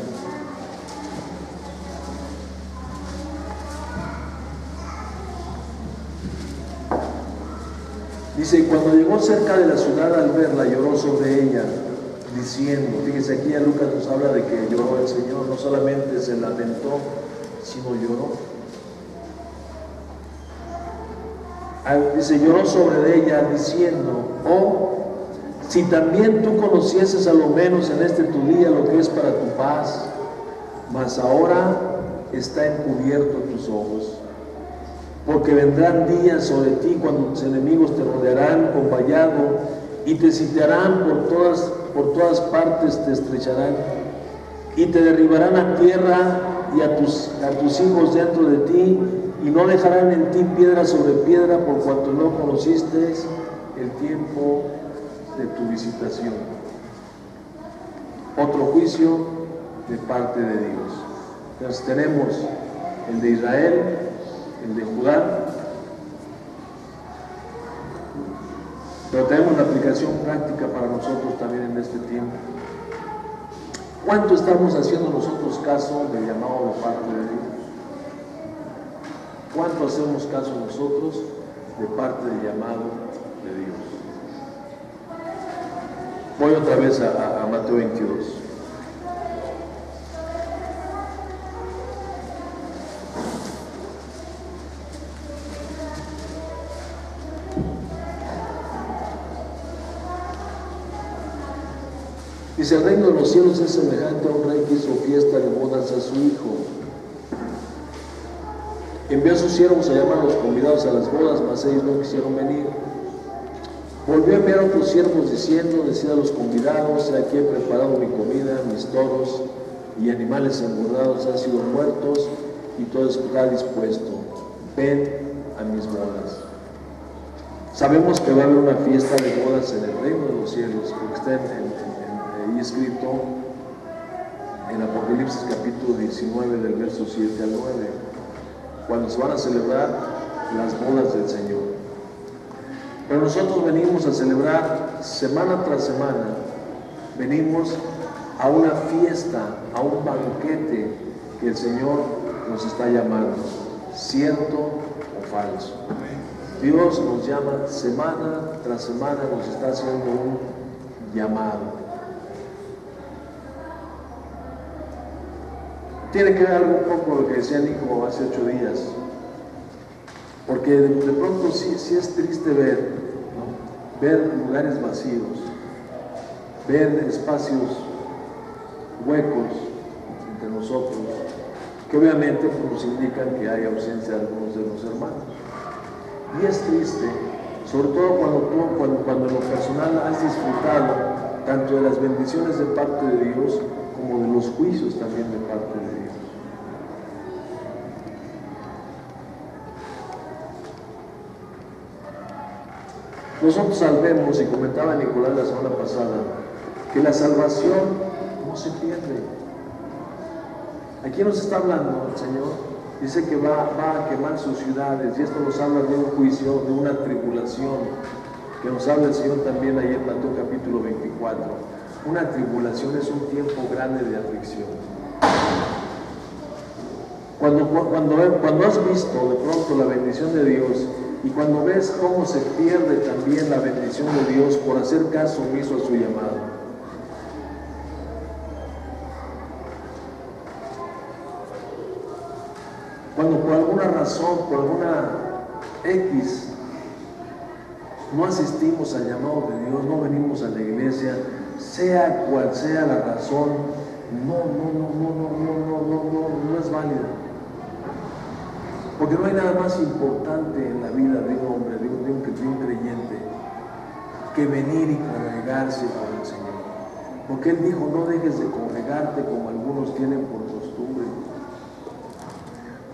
Dice: y cuando llegó cerca de la ciudad, al verla, lloró sobre ella, diciendo, fíjese, aquí a Lucas nos habla de que lloró el Señor, no solamente se lamentó, sino lloró. Dice: lloró sobre ella, diciendo: oh, si también tú conocieses a lo menos en este tu día lo que es para tu paz, mas ahora está encubierto tus ojos. Porque vendrán días sobre ti cuando tus enemigos te rodearán con vallado y te sitiarán por todas partes, te estrecharán y te derribarán a tierra y a tus hijos dentro de ti, y no dejarán en ti piedra sobre piedra, por cuanto no conociste el tiempo de tu visitación. Otro juicio de parte de Dios. Entonces tenemos el de Israel, el de Judá, pero tenemos la aplicación práctica para nosotros también en este tiempo. ¿Cuánto estamos haciendo nosotros caso del llamado de parte de Dios? ¿Cuánto hacemos caso nosotros de parte del llamado de Dios? Voy otra vez a Mateo 22. Dice: el reino de los cielos es semejante a un rey que hizo fiesta de bodas a su hijo. Envió a sus siervos a llamar a los convidados a las bodas, mas ellos no quisieron venir. Volvió a enviar a otros siervos diciendo: decid a los convidados: he aquí he preparado mi comida, mis toros y animales engordados han sido muertos y todo está dispuesto. Ven a mis bodas. Sabemos que va a haber una fiesta de bodas en el reino de los cielos, porque está ahí escrito en Apocalipsis capítulo 19 del verso 7 al 9, cuando se van a celebrar las bodas del Señor. Pero nosotros venimos a celebrar semana tras semana, venimos a una fiesta, a un banquete que el Señor nos está llamando, cierto o falso. Dios nos llama semana tras semana, nos está haciendo un llamado. Tiene que ver algo un poco con lo que decía Nico hace 8 días, porque de pronto sí es triste ver, ¿no? Ver lugares vacíos, ver espacios huecos entre nosotros, que obviamente nos indican que hay ausencia de algunos de los hermanos. Y es triste, sobre todo cuando en lo personal has disfrutado tanto de las bendiciones de parte de Dios como de los juicios también de parte de Dios. Nosotros sabemos, y comentaba Nicolás la semana pasada, que la salvación no se pierde. Aquí nos está hablando el Señor. Dice que va a quemar sus ciudades, y esto nos habla de un juicio, de una tribulación, que nos habla el Señor también ahí en Mateo capítulo 24. Una tribulación es un tiempo grande de aflicción. Cuando has visto de pronto la bendición de Dios, y cuando ves cómo se pierde también la bendición de Dios por hacer caso omiso a su llamado, cuando por alguna razón, por alguna X, no asistimos al llamado de Dios, no venimos a la iglesia, sea cual sea la razón, no es válida. Porque no hay nada más importante en la vida de un hombre, de un creyente, que venir y congregarse con el Señor. Porque Él dijo, no dejes de congregarte como algunos tienen por costumbre.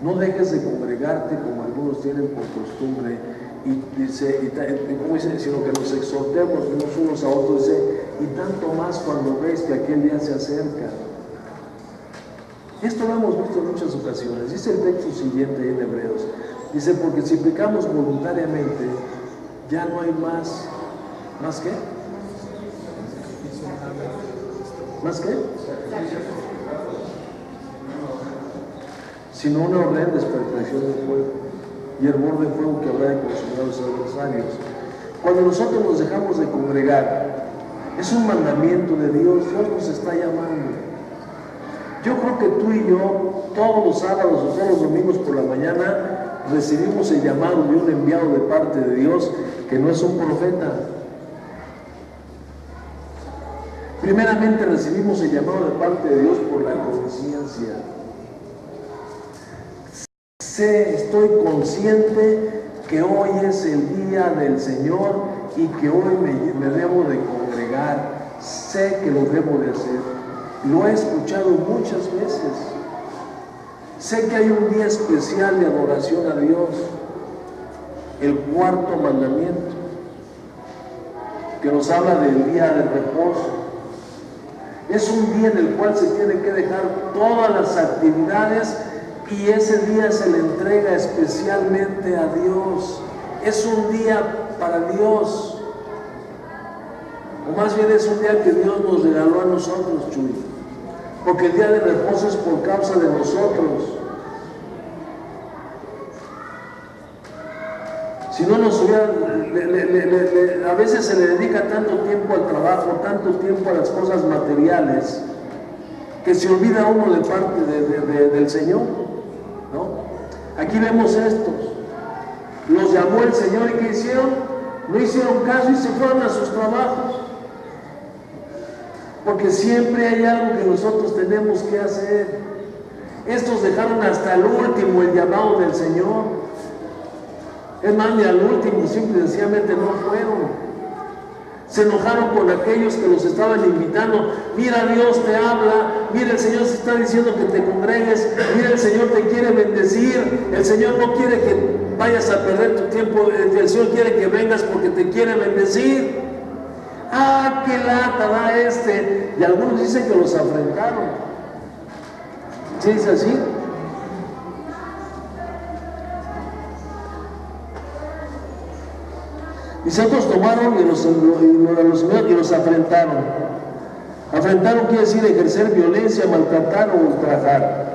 No dejes de congregarte como algunos tienen por costumbre, ¿cómo dice? Sino que nos exhortemos unos a otros, dice, y tanto más cuando ves que aquel día se acerca. Esto lo hemos visto en muchas ocasiones. Dice el texto siguiente en Hebreos, dice, porque si pecamos voluntariamente, ya no hay ¿más qué? ¿Más qué? Sino una horrenda despertación de fuego y hervor de fuego que habrá de consumir a los adversarios. Cuando nosotros nos dejamos de congregar, es un mandamiento de Dios. Dios nos está llamando. Yo creo que tú y yo, todos los sábados o todos los domingos por la mañana, recibimos el llamado de un enviado de parte de Dios que no es un profeta. Primeramente recibimos el llamado de parte de Dios por la conciencia. Estoy consciente que hoy es el día del Señor y que hoy me debo de congregar. Sé que lo debo de hacer. Lo he escuchado muchas veces. Sé que hay un día especial de adoración a Dios, el cuarto mandamiento, que nos habla del día de reposo. Es un día en el cual se tienen que dejar todas las actividades y ese día se le entrega especialmente a Dios. Es un día para Dios. O más bien es un día que Dios nos regaló a nosotros, Chuy. Porque el día de reposo es por causa de nosotros. Si no nos hubiera, a veces se le dedica tanto tiempo al trabajo, tanto tiempo a las cosas materiales, que se olvida uno de parte del Señor, ¿no? Aquí vemos estos. Los llamó el Señor y ¿qué hicieron? No hicieron caso y se fueron a sus trabajos. Porque siempre hay algo que nosotros tenemos que hacer. Estos dejaron hasta el último el llamado del Señor. Es más, ni al último, simple y sencillamente no fueron. Se enojaron con aquellos que los estaban invitando. Mira, Dios te habla. Mira, el Señor se está diciendo que te congregues. Mira, el Señor te quiere bendecir. El Señor no quiere que vayas a perder tu tiempo. El Señor quiere que vengas porque te quiere bendecir. ¡Ah, qué lata da este! Y algunos dicen que los afrentaron. ¿Sí dice así? Dice, otros tomaron y los afrentaron. Afrentaron quiere decir ejercer violencia, maltratar o ultrajar.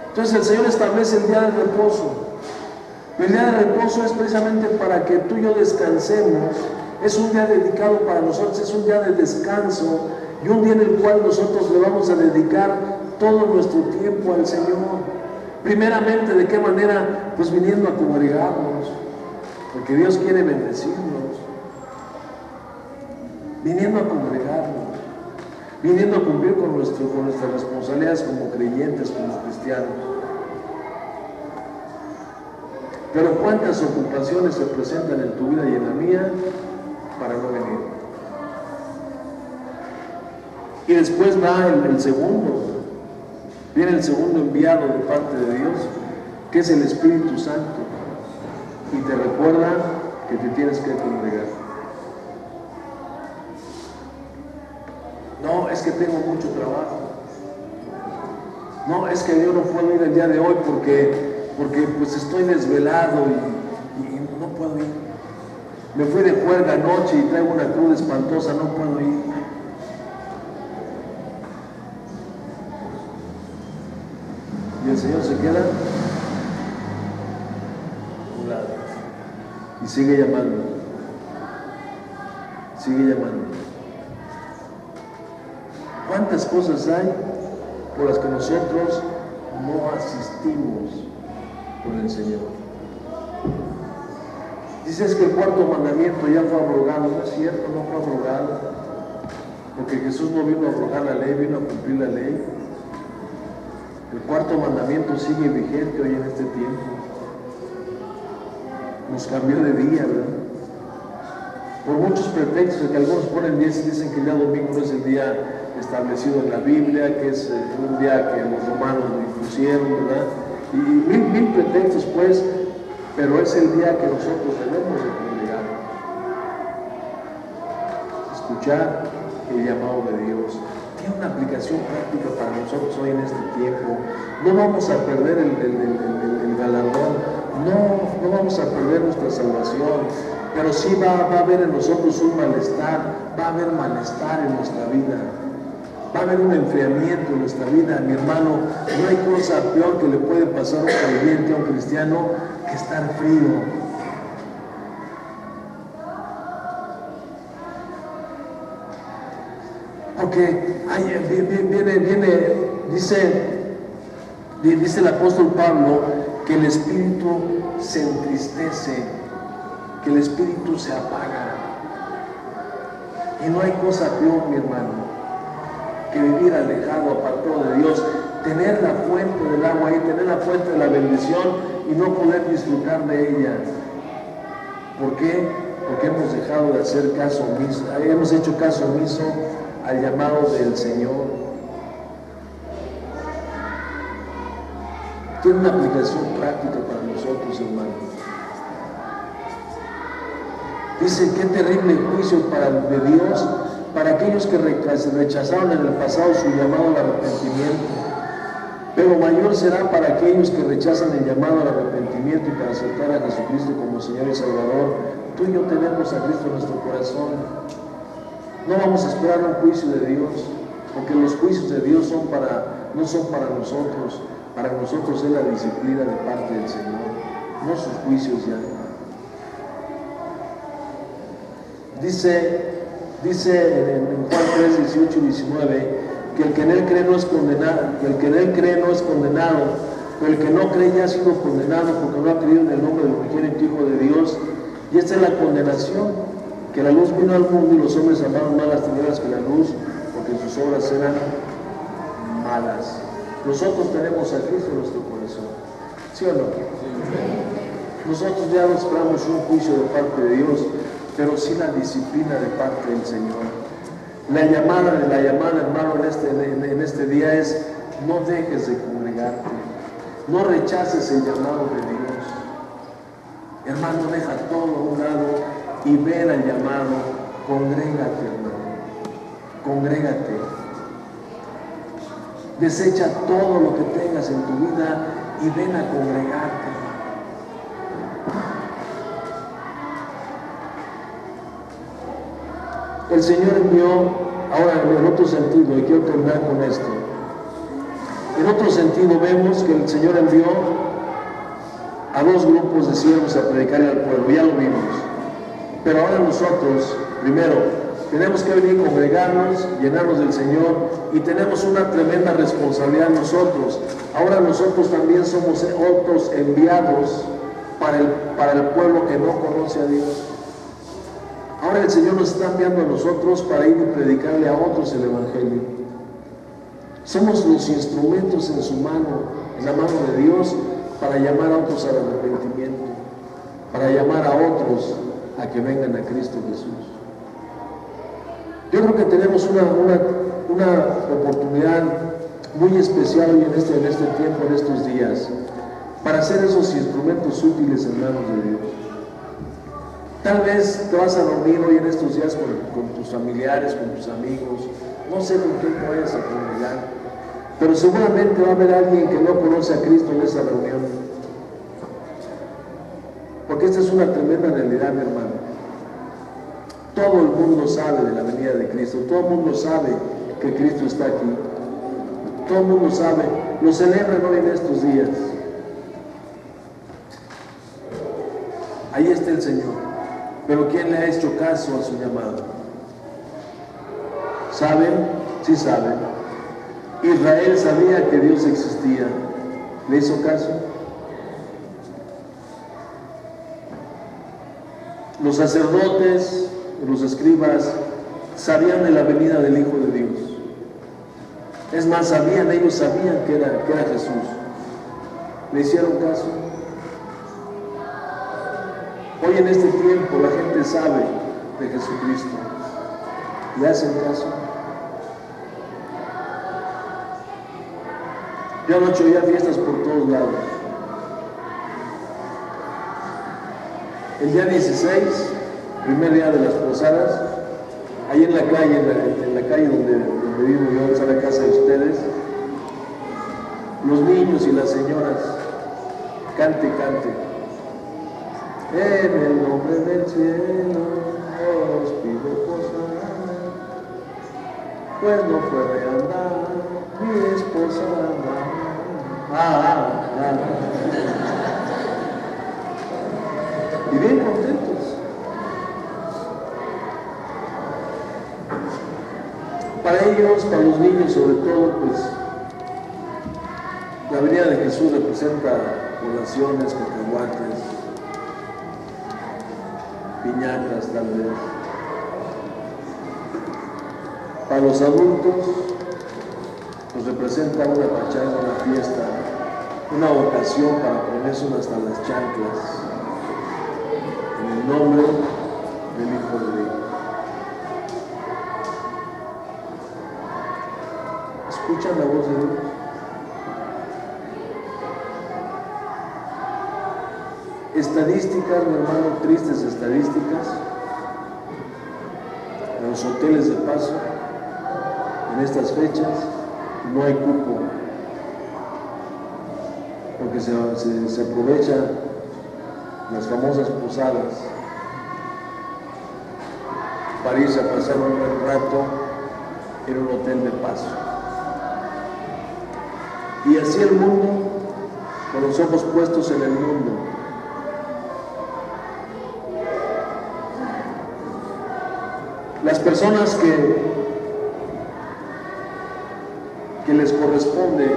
Entonces el Señor establece el día de reposo. El día de reposo es precisamente para que tú y yo descansemos Es un día dedicado para nosotros, es un día de descanso y un día en el cual nosotros le vamos a dedicar todo nuestro tiempo al Señor. Primeramente, ¿de qué manera? Pues viniendo a congregarnos, porque Dios quiere bendecirnos. Viniendo a congregarnos, viniendo a cumplir con nuestras responsabilidades como creyentes, como cristianos. Pero ¿cuántas ocupaciones se presentan en tu vida y en la mía para no venir? Y después va el segundo, viene el segundo enviado de parte de Dios, que es el Espíritu Santo, y te recuerda que te tienes que congregar. No, es que tengo mucho trabajo. No, es que yo no puedo ir el día de hoy porque pues estoy desvelado y no puedo ir. Me fui de juerga anoche y traigo una cruz espantosa, no puedo ir. Y el Señor se queda a un lado y sigue llamando. Sigue llamando. ¿Cuántas cosas hay por las que nosotros no asistimos con el Señor? Dices que el cuarto mandamiento ya fue abrogado. No es cierto, no fue abrogado, porque Jesús no vino a abrogar la ley, vino a cumplir la ley. El cuarto mandamiento sigue vigente hoy en este tiempo. Nos cambió de día, ¿verdad? Por muchos pretextos que algunos ponen, dicen que el día domingo no es el día establecido en la Biblia, que es un día que los romanos lo impusieron, ¿verdad? Y mil pretextos, pues, pero es el día que nosotros debemos de congregar, escuchar el llamado de Dios. Tiene una aplicación práctica para nosotros hoy en este tiempo. No vamos a perder el galardón, no vamos a perder nuestra salvación, pero sí va a haber en nosotros un malestar, va a haber malestar en nuestra vida. Va a haber un enfriamiento en nuestra vida, mi hermano. No hay cosa peor que le puede pasar a un creyente, a un cristiano, que estar frío. Porque dice el apóstol Pablo que el espíritu se entristece, que el espíritu se apaga. Y no hay cosa peor, mi hermano, que vivir alejado, apartado de Dios, tener la fuente del agua ahí, tener la fuente de la bendición y no poder disfrutar de ella. ¿Por qué? Porque hemos dejado de hacer caso omiso, hemos hecho caso omiso al llamado del Señor. Tiene una aplicación práctica para nosotros, hermanos. Dice, qué terrible juicio de Dios para aquellos que rechazaron en el pasado su llamado al arrepentimiento, pero mayor será para aquellos que rechazan el llamado al arrepentimiento y para aceptar a Jesucristo como Señor y Salvador. Tú y yo tenemos a Cristo en nuestro corazón. No vamos a esperar un juicio de Dios, porque los juicios de Dios no son para nosotros. Para nosotros es la disciplina de parte del Señor, no sus juicios ya. Dice en Juan 3, 18 y 19, que el que en él cree no es condenado, pero el que no cree ya ha sido condenado porque no ha creído en el nombre del unigénito Hijo de Dios. Y esta es la condenación, que la luz vino al mundo y los hombres amaron más las tinieblas que la luz, porque sus obras eran malas. Nosotros tenemos a Cristo en nuestro corazón, ¿sí o no? Nosotros ya no esperamos un juicio de parte de Dios, pero sí la disciplina de parte del Señor. La llamada, hermano, en este día es: no dejes de congregarte, no rechaces el llamado de Dios. Hermano, deja todo a un lado y ven al llamado. Congrégate, hermano, congrégate. Desecha todo lo que tengas en tu vida y ven a congregarte. El Señor envió, ahora en otro sentido, y quiero terminar con esto. En otro sentido vemos que el Señor envió a dos grupos de siervos a predicarle al pueblo, ya lo vimos. Pero ahora nosotros, primero, tenemos que venir a congregarnos, llenarnos del Señor, y tenemos una tremenda responsabilidad nosotros. Ahora nosotros también somos otros enviados para el pueblo que no conoce a Dios. Ahora el Señor nos está enviando a nosotros para ir y predicarle a otros el Evangelio. Somos los instrumentos en su mano, en la mano de Dios, para llamar a otros al arrepentimiento, para llamar a otros a que vengan a Cristo Jesús. Yo creo que tenemos una oportunidad muy especial hoy en este tiempo, en estos días, para ser esos instrumentos útiles en manos de Dios. Tal vez te vas a reunir hoy en estos días con tus familiares, con tus amigos, no sé con quién te vayas a congregar, pero seguramente va a haber alguien que no conoce a Cristo en esa reunión. Porque esta es una tremenda realidad, mi hermano. Todo el mundo sabe de la venida de Cristo, todo el mundo sabe que Cristo está aquí, todo el mundo sabe, lo celebran hoy en estos días. Ahí está el Señor, pero ¿quién le ha hecho caso a su llamado? ¿Saben? Sí saben. Israel sabía que Dios existía, ¿le hizo caso? Los sacerdotes, los escribas, sabían de la venida del Hijo de Dios. Es más, ellos sabían que era Jesús. ¿Le hicieron caso? Hoy en este tiempo la gente sabe de Jesucristo. ¿Le hacen caso? Yo anoche oía fiestas por todos lados. El día 16, primer día de las posadas, ahí en la calle, en la calle donde vivo yo, en la casa de ustedes, los niños y las señoras, cante, cante. En el nombre del cielo os pido posada, pues no puede andar mi esposa. Y bien contentos. Para ellos, para los niños sobre todo, pues la venida de Jesús representa colaciones, cacahuates, piñatas tal vez. Para los adultos, pues representa una pachanga, una fiesta, una ocasión para ponerse hasta las chanclas, en el nombre del Hijo de Dios. ¿Escuchan la voz de Dios? Estadísticas, mi hermano, tristes estadísticas. En los hoteles de paso, en estas fechas, no hay cupo, porque se aprovechan las famosas posadas para irse a pasar un buen rato en un hotel de paso. Y así el mundo, con los ojos puestos en el mundo. Las personas que les corresponde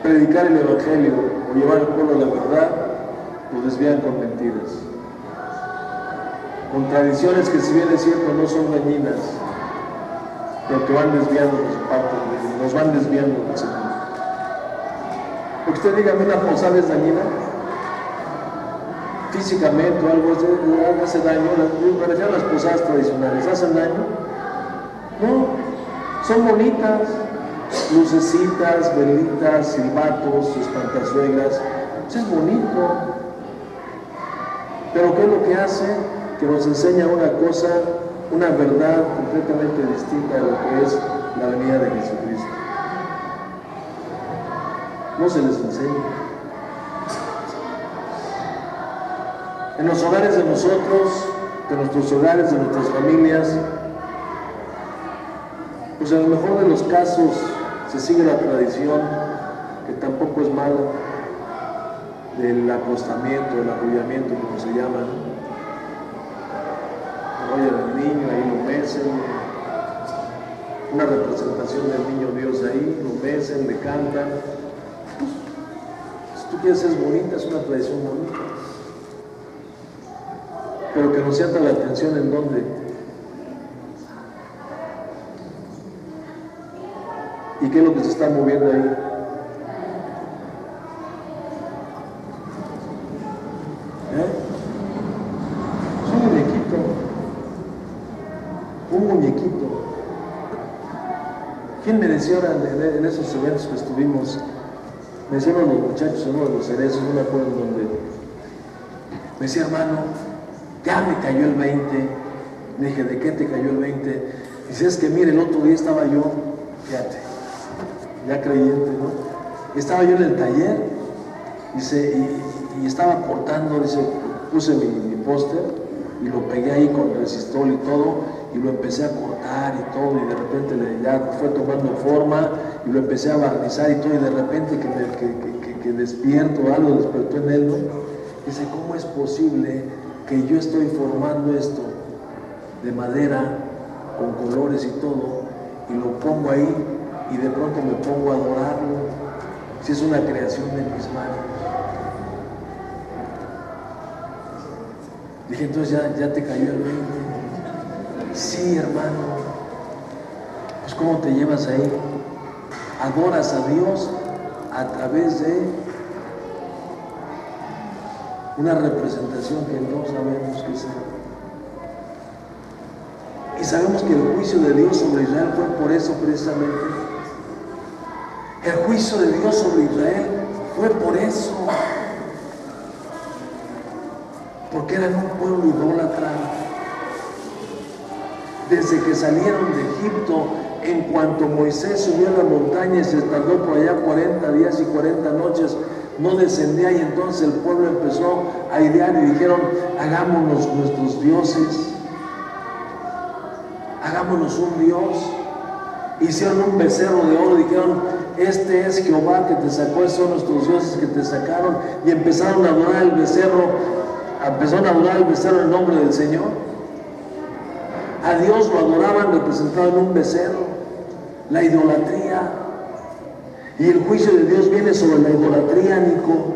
predicar el Evangelio o llevar al pueblo a la verdad, lo desvían con mentiras, con tradiciones que, si bien es cierto, no son dañinas, pero que van desviando nos van desviando del Señor. Porque usted dígame, ¿una posada es dañina? Físicamente o algo hace daño. Me refiero a las posadas tradicionales, ¿hacen daño? No, son bonitas, lucecitas, velitas, silbatos, espantasuegras, eso es bonito. Pero ¿qué es lo que hace? Que nos enseña una cosa, una verdad completamente distinta de lo que es la venida de Jesucristo. No se les enseña. En los hogares de nosotros, de nuestros hogares, de nuestras familias, pues en el mejor de los casos se sigue la tradición, que tampoco es mala, de del acostamiento, del arrullamiento, como se llama, ¿no? Arrollan al niño, ahí lo mecen, una representación del niño Dios ahí, lo mecen, le cantan. Si tú quieres, es bonita, es una tradición bonita, pero que nos llama la atención en dónde. ¿Y qué es lo que se está moviendo ahí? Un muñequito. ¿Quién me decía ahora en esos eventos que estuvimos? Me decían los muchachos en uno de los cerezos, no me acuerdo dónde. Me decía, hermano, ya me cayó el 20. Le dije, ¿de qué te cayó el 20? Dice, es que mire, el otro día estaba yo, fíjate, ya creyente, ¿no? Estaba yo en el taller, dice, y estaba cortando, dice, puse mi póster y lo pegué ahí con resistol y todo, y lo empecé a cortar y todo, y de repente ya fue tomando forma, y lo empecé a barnizar y todo, y de repente que despierto, algo despertó en él, ¿no? Dice, ¿cómo es posible que yo estoy formando esto de madera, con colores y todo, y lo pongo ahí, y de pronto me pongo a adorarlo, si es una creación de mis manos? Dije, entonces ya te cayó el 20. Sí, hermano. Pues ¿cómo te llevas ahí? Adoras a Dios a través de una representación que no sabemos qué es. Y sabemos que el juicio de Dios sobre Israel fue por eso precisamente. El juicio de Dios sobre Israel fue por eso. Porque eran un pueblo idólatra. Desde que salieron de Egipto, en cuanto Moisés subió a la montaña y se tardó por allá 40 días y 40 noches, no descendía, y entonces el pueblo empezó a idear y dijeron, hagámonos nuestros dioses, hagámonos un Dios. Hicieron un becerro de oro, dijeron, este es Jehová que te sacó, estos son nuestros dioses que te sacaron, y empezaron a adorar el becerro, en nombre del Señor. A Dios lo adoraban representado en un becerro, la idolatría. Y el juicio de Dios viene sobre la idolatría, Nico.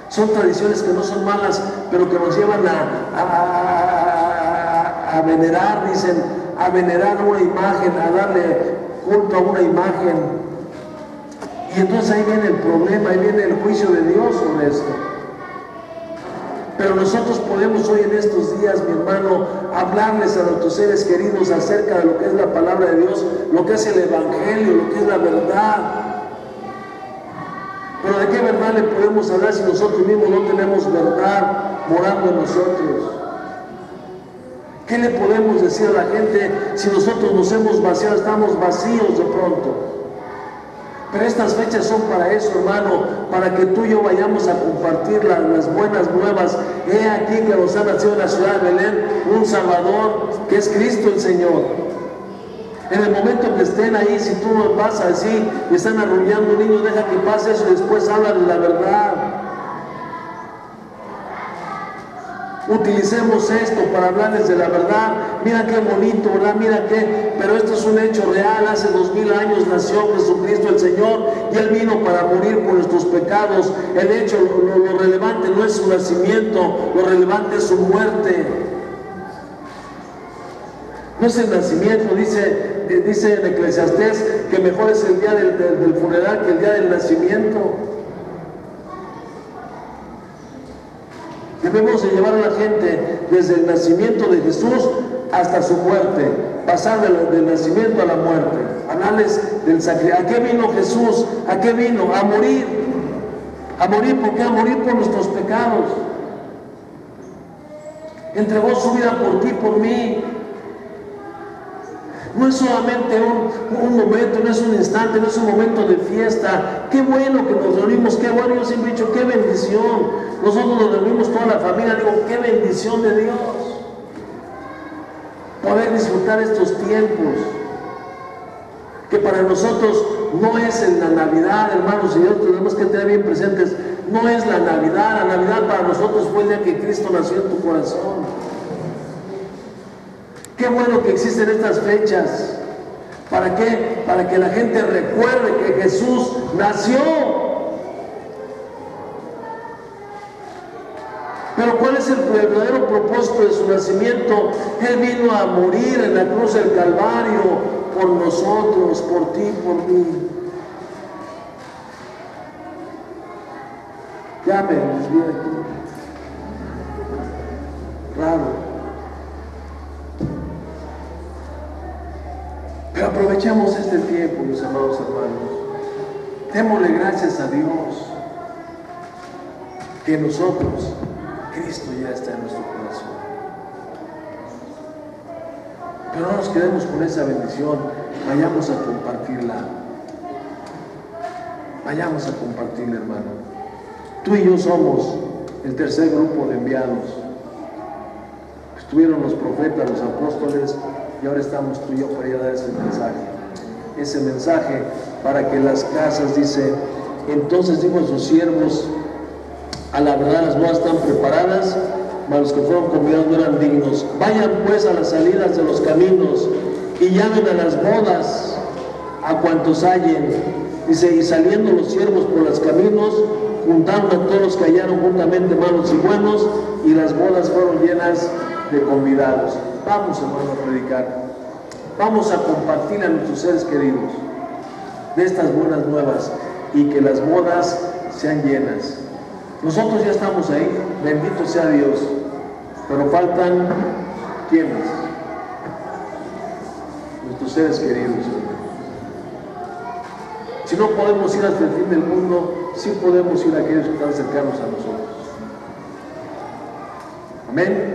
Son tradiciones que no son malas, pero que nos llevan a venerar, dicen, a venerar una imagen, a darle culto a una imagen. Y entonces ahí viene el problema, ahí viene el juicio de Dios sobre esto. Pero nosotros podemos hoy en estos días, mi hermano, hablarles a nuestros seres queridos acerca de lo que es la palabra de Dios, lo que es el Evangelio, lo que es la verdad. Pero ¿de qué verdad le podemos hablar si nosotros mismos no tenemos verdad morando en nosotros? ¿Qué le podemos decir a la gente si nosotros nos hemos vaciado, estamos vacíos de pronto? Pero estas fechas son para eso, hermano, para que tú y yo vayamos a compartir las buenas nuevas. He aquí que nos ha nacido en la ciudad de Belén un Salvador, que es Cristo el Señor. En el momento que estén ahí, si tú vas así y están arrullando un niño, deja que pase eso y después habla de la verdad. Utilicemos esto para hablarles de la verdad. Mira qué bonito, ¿verdad? Mira qué, pero esto es un hecho real. Hace 2000 años nació Jesucristo el Señor, y Él vino para morir por nuestros pecados. El hecho, lo relevante no es su nacimiento, lo relevante es su muerte. No es el nacimiento, dice en Eclesiastés que mejor es el día del funeral que el día del nacimiento. Debemos de llevar a la gente desde el nacimiento de Jesús hasta su muerte, pasar del nacimiento a la muerte, hablarles del sacrificio. ¿A qué vino Jesús? ¿A qué vino? A morir. ¿A morir por qué? A morir por nuestros pecados. Entregó su vida por ti, por mí. No es solamente un momento, no es un instante, no es un momento de fiesta. Qué bueno que nos reunimos, qué bueno, yo siempre he dicho, qué bendición. Nosotros nos reunimos toda la familia, digo, qué bendición de Dios. Poder disfrutar estos tiempos, que para nosotros no es en la Navidad, hermanos, y tenemos que tener bien presentes, no es la Navidad. La Navidad para nosotros fue el día que Cristo nació en tu corazón. Qué bueno que existen estas fechas. ¿Para qué? Para que la gente recuerde que Jesús nació. Pero ¿cuál es el verdadero propósito de su nacimiento? Él vino a morir en la cruz del Calvario por nosotros, por ti, por mí. Ya me desvié aquí. Raro. Pero aprovechemos este tiempo, mis amados hermanos. Démosle gracias a Dios que nosotros, Cristo ya está en nuestro corazón. Pero no nos quedemos con esa bendición, vayamos a compartirla. Vayamos a compartirla, hermano. Tú y yo somos el tercer grupo de enviados. Estuvieron los profetas, los apóstoles, y ahora estamos tú y yo para ir a dar ese mensaje. Ese mensaje para que las casas, dice, entonces dijo a sus siervos, a la verdad las bodas están preparadas, mas los que fueron convidados no eran dignos. Vayan pues a las salidas de los caminos y llamen a las bodas a cuantos hallen. Dice, y saliendo los siervos por los caminos, juntaron a todos los que hallaron juntamente malos y buenos, y las bodas fueron llenas de convidados. Vamos, hermano, a predicar. Vamos a compartir a nuestros seres queridos de estas buenas nuevas y que las bodas sean llenas. Nosotros ya estamos ahí, bendito sea Dios, pero faltan ¿quiénes? Nuestros seres queridos. Si no podemos ir hasta el fin del mundo, sí podemos ir a aquellos que están cercanos a nosotros. Amén.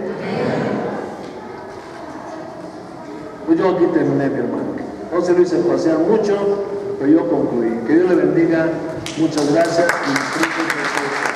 Pues yo aquí terminé, mi hermano. No se lo hice pasear mucho, pero yo concluí. Que Dios le bendiga. Muchas gracias y disfruten de